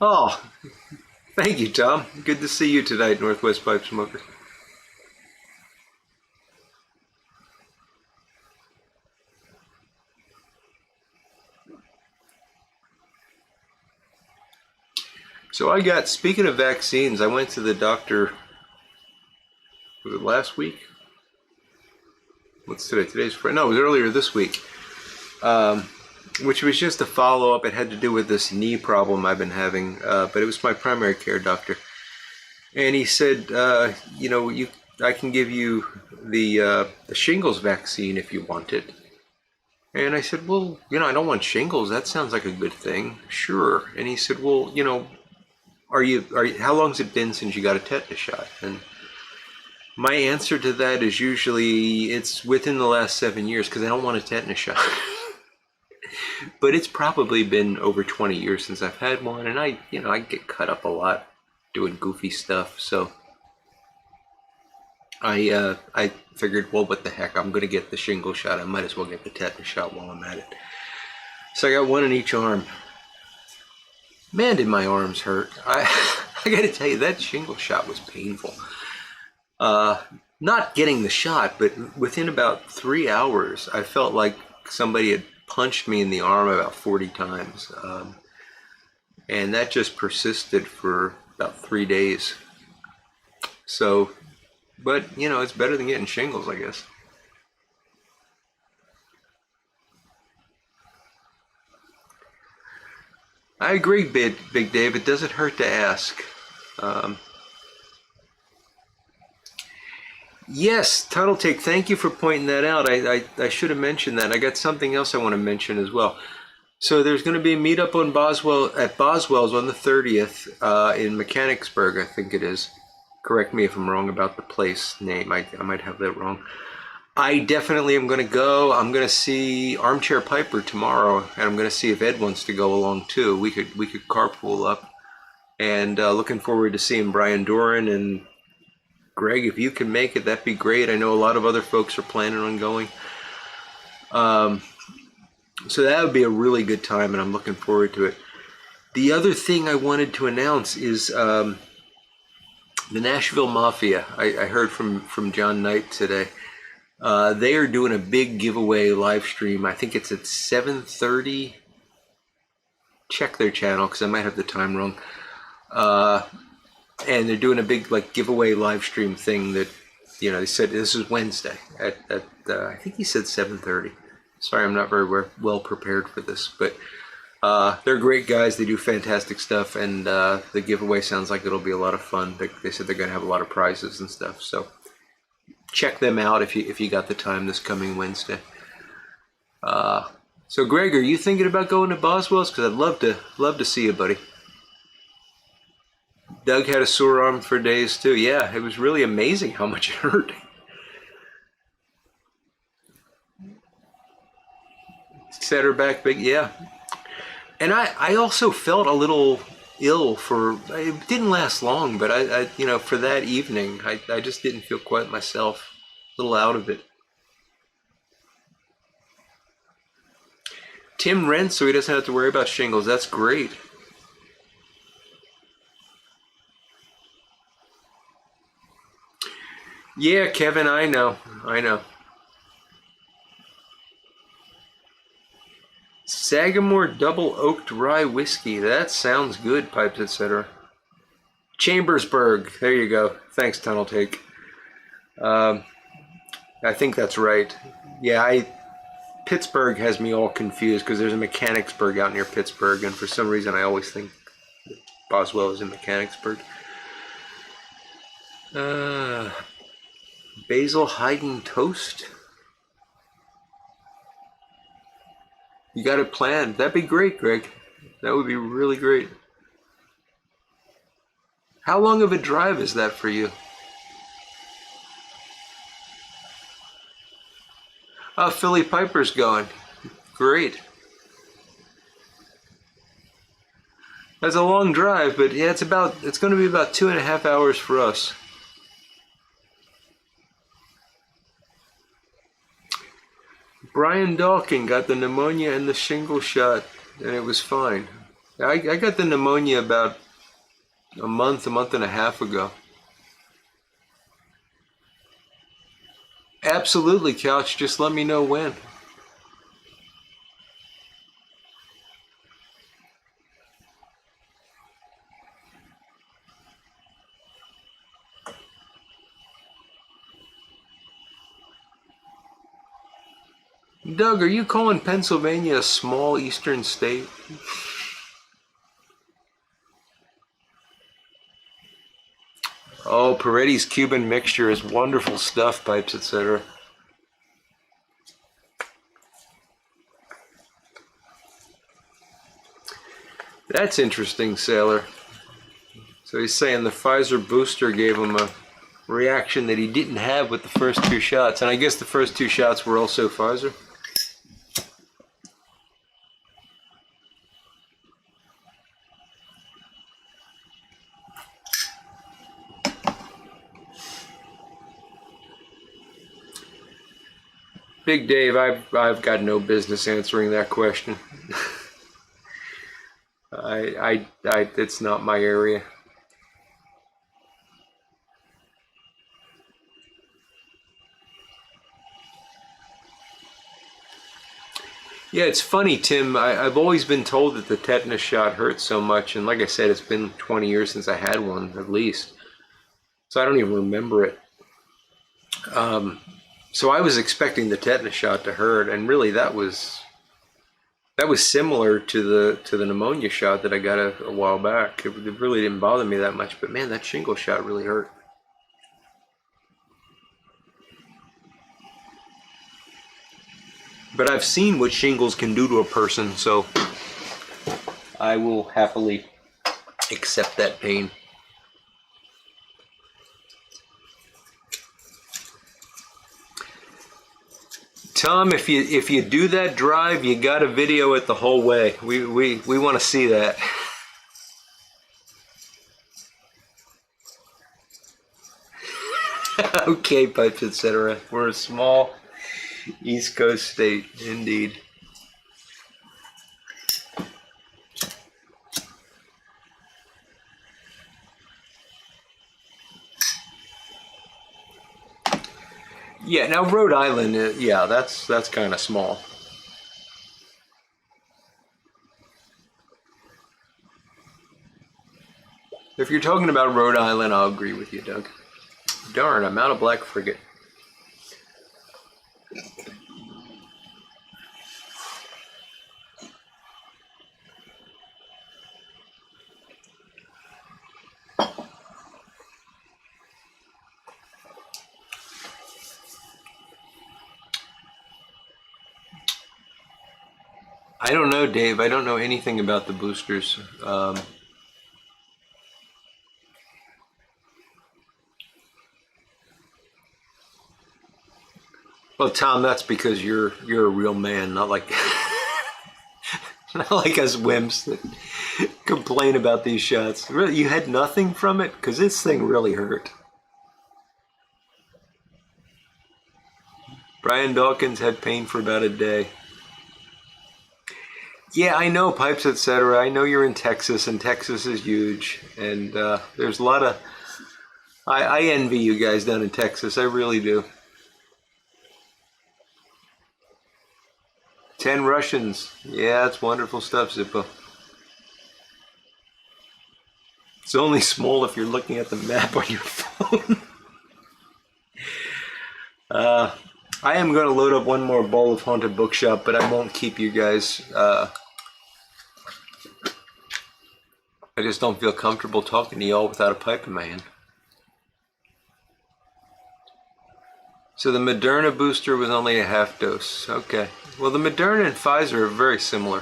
Oh, thank you, Tom. Good to see you tonight, Northwest Pipe Smoker. So speaking of vaccines, I went to the doctor, was it last week? What's today? Today's Friday. No, it was earlier this week, which was just a follow-up. It had to do with this knee problem I've been having, but it was my primary care doctor. And he said, you know, I can give you the shingles vaccine if you want it. And I said, well, you know, I don't want shingles. That sounds like a good thing. Sure. And he said, well, you know, how long's it been since you got a tetanus shot? And my answer to that is usually it's within the last 7 years because I don't want a tetanus shot. But it's probably been over 20 years since I've had one, and I get cut up a lot doing goofy stuff. So I figured, well, what the heck? I'm gonna get the shingle shot. I might as well get the tetanus shot while I'm at it. So I got one in each arm. Man, did my arms hurt. I got to tell you, that shingle shot was painful. Not getting the shot, but within about 3 hours, I felt like somebody had punched me in the arm about 40 times. and that just persisted for about 3 days. So, but it's better than getting shingles, I guess. I agree, Big Dave. It doesn't hurt to ask. Um, yes, Tunnel Take, thank you for pointing that out. I should have mentioned that. I got something else I want to mention as well. So there's going to be a meetup on Boswell's on the 30th in Mechanicsburg, I think it is. Correct me if I'm wrong about the place name. I might have that wrong. I definitely am going to go. I'm going to see Armchair Piper tomorrow, and I'm going to see if Ed wants to go along too. We could carpool up, and looking forward to seeing Brian Doran and Greg. If you can make it, that'd be great. I know a lot of other folks are planning on going. So that would be a really good time, and I'm looking forward to it. The other thing I wanted to announce is the Nashville Mafia. I heard from John Knight today. They are doing a big giveaway live stream. I think it's at 7:30. Check their channel because I might have the time wrong. And they're doing a big giveaway live stream thing that they said this is Wednesday at I think he said 7:30. Sorry, I'm not very well prepared for this, but they're great guys. They do fantastic stuff, and the giveaway sounds like it'll be a lot of fun. They said they're going to have a lot of prizes and stuff. So check them out if you got the time this coming Wednesday. So Greg, are you thinking about going to Boswell's? Because I'd love to see you, buddy. Doug had a sore arm for days too. Yeah, it was really amazing how much it hurt. Set her back big, yeah. And I also felt a little ill it didn't last long, but I for that evening, I just didn't feel quite myself, a little out of it. Tim rents so he doesn't have to worry about shingles. That's great. Yeah, Kevin, I know. Sagamore Double Oaked Rye Whiskey. That sounds good, Pipes, etc. Chambersburg. There you go. Thanks, Tunnel Take. I think that's right. Yeah, Pittsburgh has me all confused because there's a Mechanicsburg out near Pittsburgh, and for some reason I always think Boswell is in Mechanicsburg. Basil Hayden toast. You got it planned. That'd be great, Greg. That would be really great. How long of a drive is that for you? Oh, Philly Piper's going. Great. That's a long drive, but yeah, it's going to be about 2.5 hours for us. Brian Dawkin got the pneumonia and the shingle shot, and it was fine. I got the pneumonia about a month and a half ago. Absolutely, Couch. Just let me know when. Doug, are you calling Pennsylvania a small eastern state? Oh, Peretti's Cuban mixture is wonderful stuff, Pipes, etc. That's interesting, Sailor. So he's saying the Pfizer booster gave him a reaction that he didn't have with the first 2 shots. And I guess the first 2 shots were also Pfizer. Big Dave, I've got no business answering that question. It's not my area. Yeah, it's funny, Tim. I've always been told that the tetanus shot hurts so much, and like I said, it's been 20 years since I had one, at least. So I don't even remember it. So I was expecting the tetanus shot to hurt, and really that was similar to the pneumonia shot that I got a while back. It really didn't bother me that much, but man, that shingle shot really hurt. But I've seen what shingles can do to a person, so I will happily accept that pain. Tom, if you do that drive, you got to video it the whole way. We want to see that. Okay, pipes, etc. We're a small East Coast state, indeed. Yeah, now Rhode Island, yeah, that's kind of small. If you're talking about Rhode Island, I'll agree with you, Doug. Darn, I'm out of Black Frigate. I don't know, Dave. I don't know anything about the boosters. Well, Tom, that's because you're a real man, not like not like us wimps that complain about these shots. Really, you had nothing from it? Because this thing really hurt. Brian Dawkins had pain for about a day. Yeah, I know, pipes, etc. I know you're in Texas, and Texas is huge. And there's a lot of... I envy you guys down in Texas. I really do. 10 Russians. Yeah, it's wonderful stuff, Zippo. It's only small if you're looking at the map on your phone. I am going to load up one more bowl of Haunted Bookshop, but I won't keep you guys. I just don't feel comfortable talking to y'all without a pipe in my hand. So the Moderna booster was only a half dose. Okay. Well, the Moderna and Pfizer are very similar.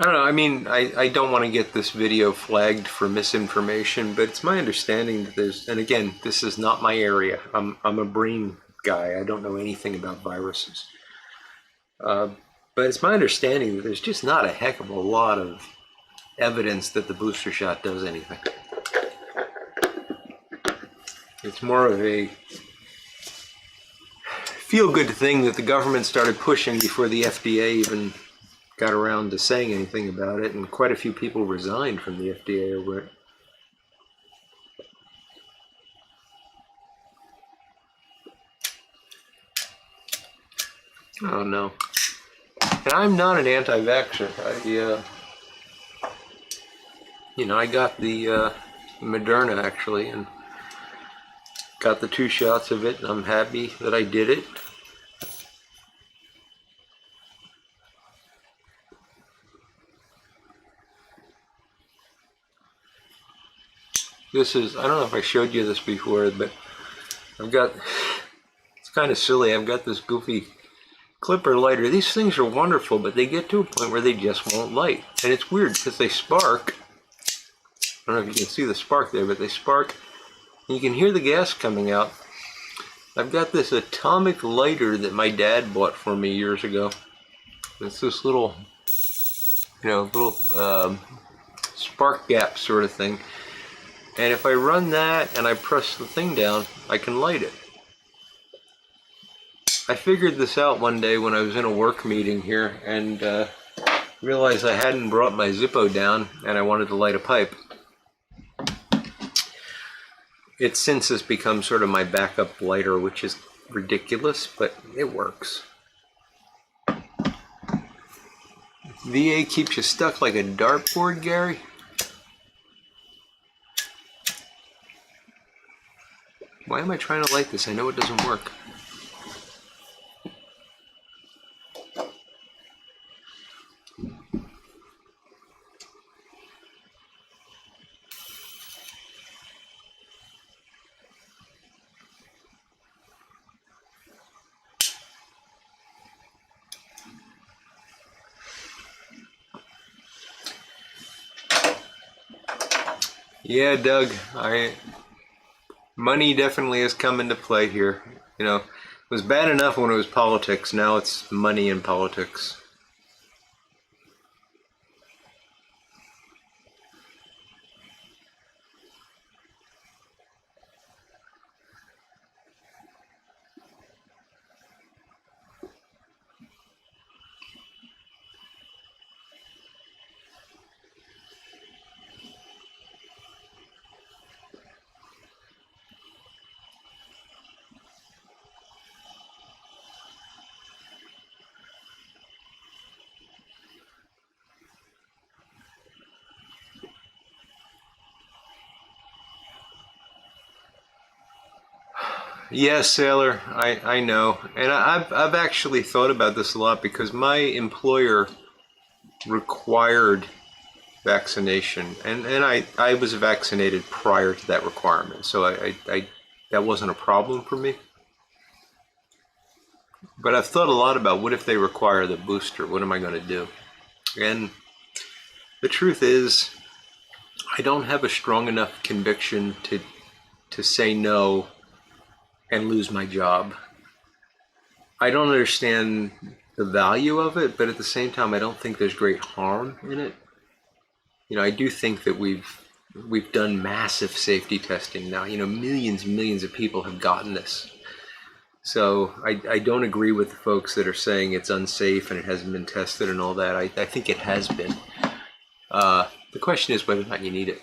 I don't know. I mean, I don't want to get this video flagged for misinformation, but it's my understanding that there's, and again, this is not my area. I'm a brain guy. I don't know anything about viruses. But it's my understanding that there's just not a heck of a lot of evidence that the booster shot does anything. It's more of a feel-good thing that the government started pushing before the FDA even got around to saying anything about it, and quite a few people resigned from the FDA over it. Oh no. And I'm not an anti-vaxxer. I got the Moderna actually, and got the 2 shots of it, and I'm happy that I did it. This is, I don't know if I showed you this before, but I've got, it's kind of silly, I've got this goofy clipper lighter. These things are wonderful, but they get to a point where they just won't light. And it's weird because they spark. I don't know if you can see the spark there, but they spark. And you can hear the gas coming out. I've got this atomic lighter that my dad bought for me years ago. It's this little, spark gap sort of thing. And if I run that and I press the thing down, I can light it. I figured this out one day when I was in a work meeting here, and realized I hadn't brought my Zippo down and I wanted to light a pipe. It since has become sort of my backup lighter, which is ridiculous, but it works. VA keeps you stuck like a dartboard, Gary? Why am I trying to light this? I know it doesn't work. Yeah, Doug, money definitely has come into play here. You know, it was bad enough when it was politics. Now it's money in politics. Yes, Sailor, I know. And I've actually thought about this a lot because my employer required vaccination, and I was vaccinated prior to that requirement, so I that wasn't a problem for me. But I've thought a lot about what if they require the booster? What am I going to do? And the truth is, I don't have a strong enough conviction to say no and lose my job. I don't understand the value of it, but at the same time, I don't think there's great harm in it. You know, I do think that we've done massive safety testing now. You know, millions and millions of people have gotten this. So I don't agree with the folks that are saying it's unsafe and it hasn't been tested and all that. I think it has been. The question is whether or not you need it.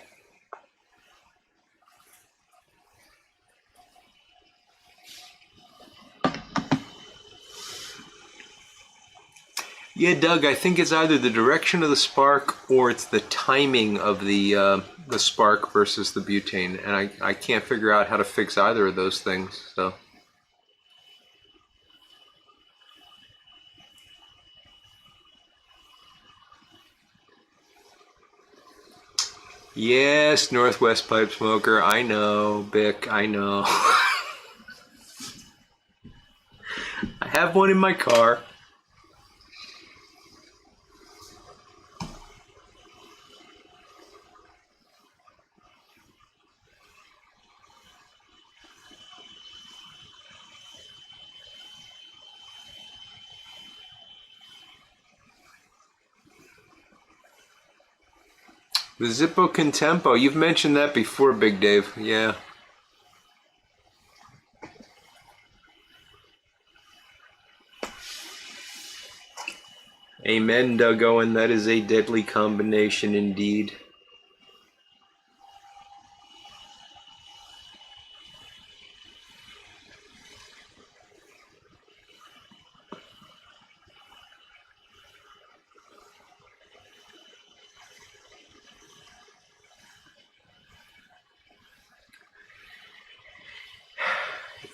Yeah, Doug, I think it's either the direction of the spark or it's the timing of the spark versus the butane, and I can't figure out how to fix either of those things. So, yes, Northwest Pipe Smoker, I know, Bick, I know. I have one in my car. The Zippo Contempo, you've mentioned that before, Big Dave. Yeah. Amen, Doug Owen. That is a deadly combination indeed.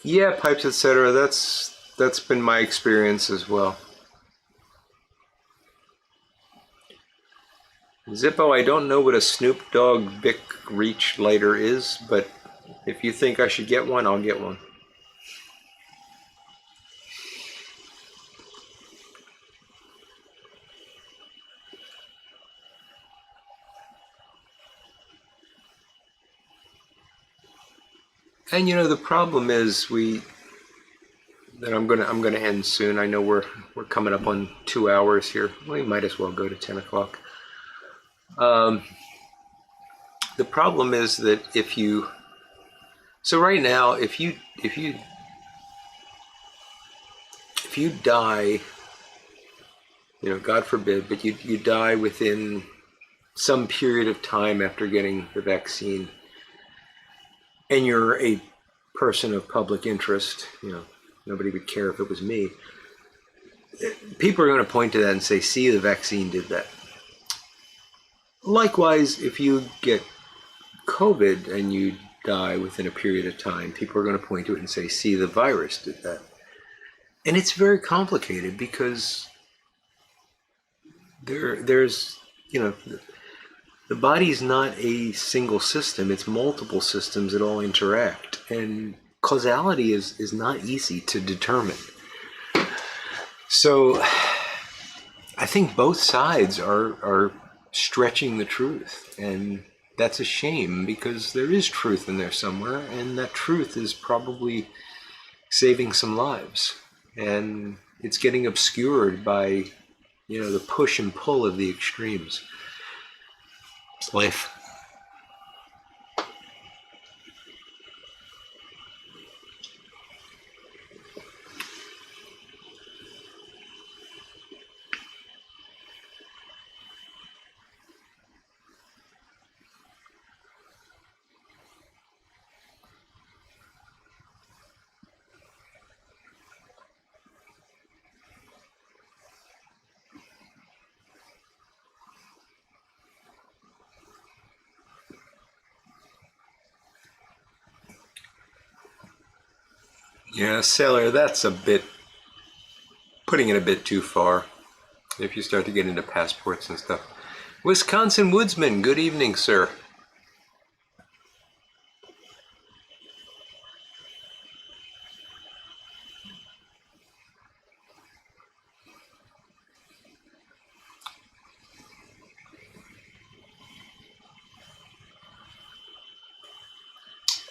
Yeah, pipes, etc. That's been my experience as well. Zippo, I don't know what a Snoop Dogg Bic Reach lighter is, but if you think I should get one, I'll get one. And you know the problem is I'm gonna end soon. I know we're coming up on 2 hours here. We might as well go to 10 o'clock. The problem is that so right now if you die God forbid, but you die within some period of time after getting the vaccine, and you're a person of public interest, nobody would care if it was me. People are going to point to that and say, see, the vaccine did that. Likewise, if you get COVID and you die within a period of time, people are going to point to it and say, see, the virus did that. And it's very complicated because there's, the body's not a single system, it's multiple systems that all interact. And causality is not easy to determine. So I think both sides are stretching the truth, and that's a shame because there is truth in there somewhere, and that truth is probably saving some lives, and it's getting obscured by the push and pull of the extremes. It's life. Yeah, Sailor, that's putting it a bit too far if you start to get into passports and stuff. Wisconsin Woodsman, good evening, sir.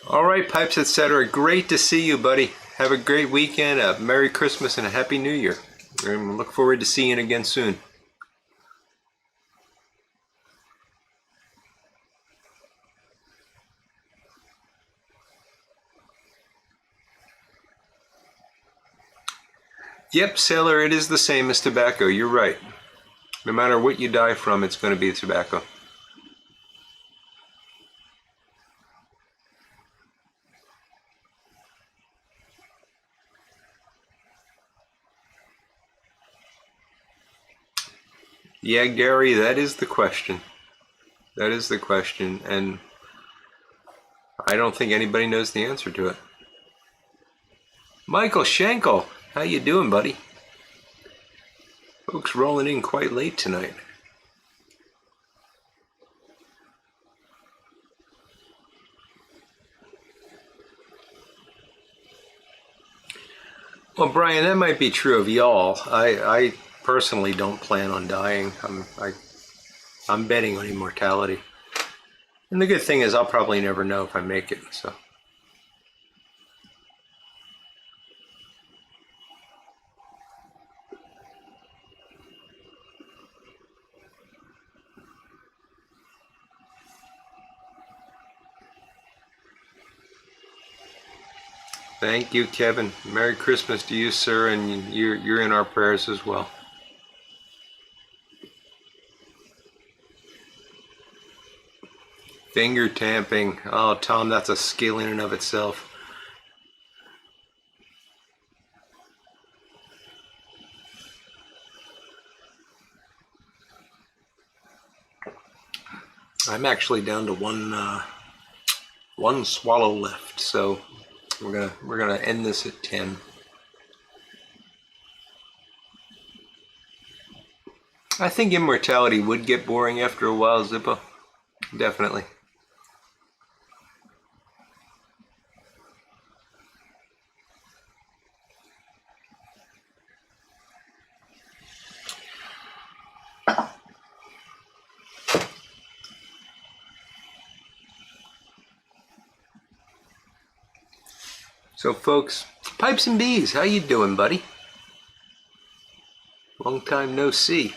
All right, Pipes, etc. Great to see you, buddy. Have a great weekend, a Merry Christmas, and a Happy New Year. And look forward to seeing you again soon. Yep, Sailor, it is the same as tobacco. You're right. No matter what you die from, it's going to be tobacco. Yeah, Gary, that is the question. That is the question, and I don't think anybody knows the answer to it. Michael Schenkel, how you doing, buddy? Folks rolling in quite late tonight. Well, Brian, that might be true of y'all. I personally don't plan on dying. I'm betting on immortality. And the good thing is I'll probably never know if I make it, so. Thank you, Kevin. Merry Christmas to you, sir, and you're in our prayers as well. Finger tamping. Oh, Tom, that's a skill in and of itself. I'm actually down to one swallow left, so we're gonna end this at 10. I think immortality would get boring after a while, Zippo. Definitely. So, folks, Pipes and Bees, how you doing, buddy? Long time no see.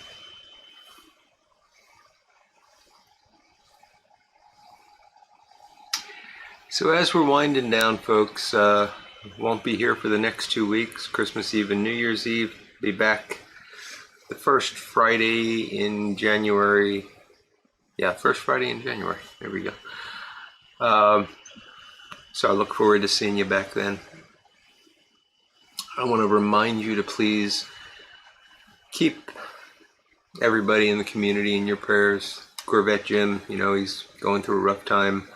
So as we're winding down, folks, won't be here for the next 2 weeks, Christmas Eve and New Year's Eve. Be back the first Friday in January. Yeah, first Friday in January. There we go. So I look forward to seeing you back then. I want to remind you to please keep everybody in the community in your prayers. Corvette Jim, you know, he's going through a rough time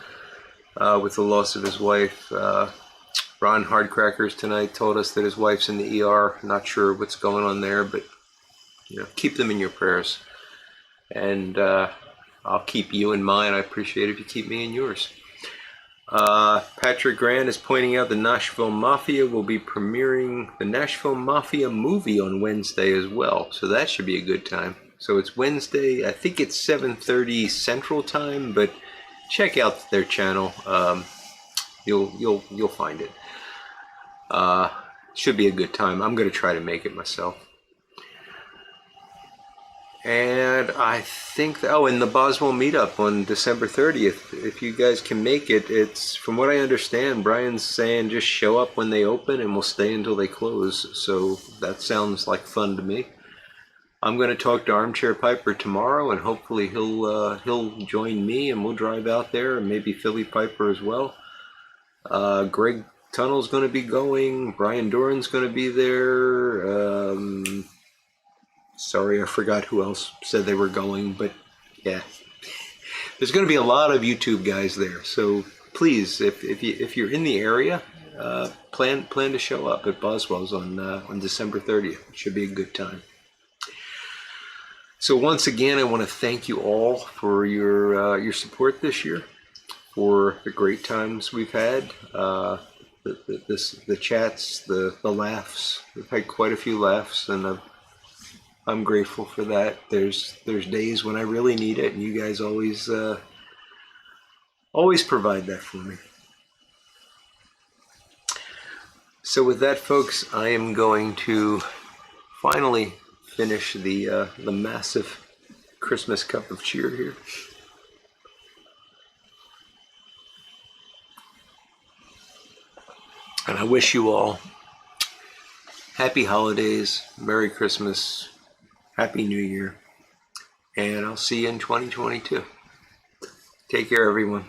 with the loss of his wife. Ron Hardcrackers tonight told us that his wife's in the ER. Not sure what's going on there, but you know, keep them in your prayers. And I'll keep you in mine. I appreciate it if you keep me in yours. Patrick Grant is pointing out the Nashville Mafia will be premiering the Nashville Mafia movie on Wednesday as well. So that should be a good time. So it's Wednesday. I think it's 7:30 Central Time, but check out their channel. You'll find it. Should be a good time. I'm going to try to make it myself. And I think, and the Boswell meetup on December 30th. If you guys can make it, it's, from what I understand, Brian's saying just show up when they open and we'll stay until they close. So that sounds like fun to me. I'm going to talk to Armchair Piper tomorrow, and hopefully he'll join me, and we'll drive out there, and maybe Philly Piper as well. Greg Tunnel's going to be going. Brian Doran's going to be there. Sorry, I forgot who else said they were going, but yeah, there's going to be a lot of YouTube guys there. So please, if you're in the area, plan to show up at Boswell's on December 30th. It should be a good time. So once again, I want to thank you all for your support this year, for the great times we've had, the chats, the laughs. We've had quite a few laughs, and I'm grateful for that. There's days when I really need it, and you guys always provide that for me. So with that, folks, I am going to finally finish the massive Christmas cup of cheer here. And I wish you all happy holidays, Merry Christmas, Happy New Year, and I'll see you in 2022. Take care, everyone.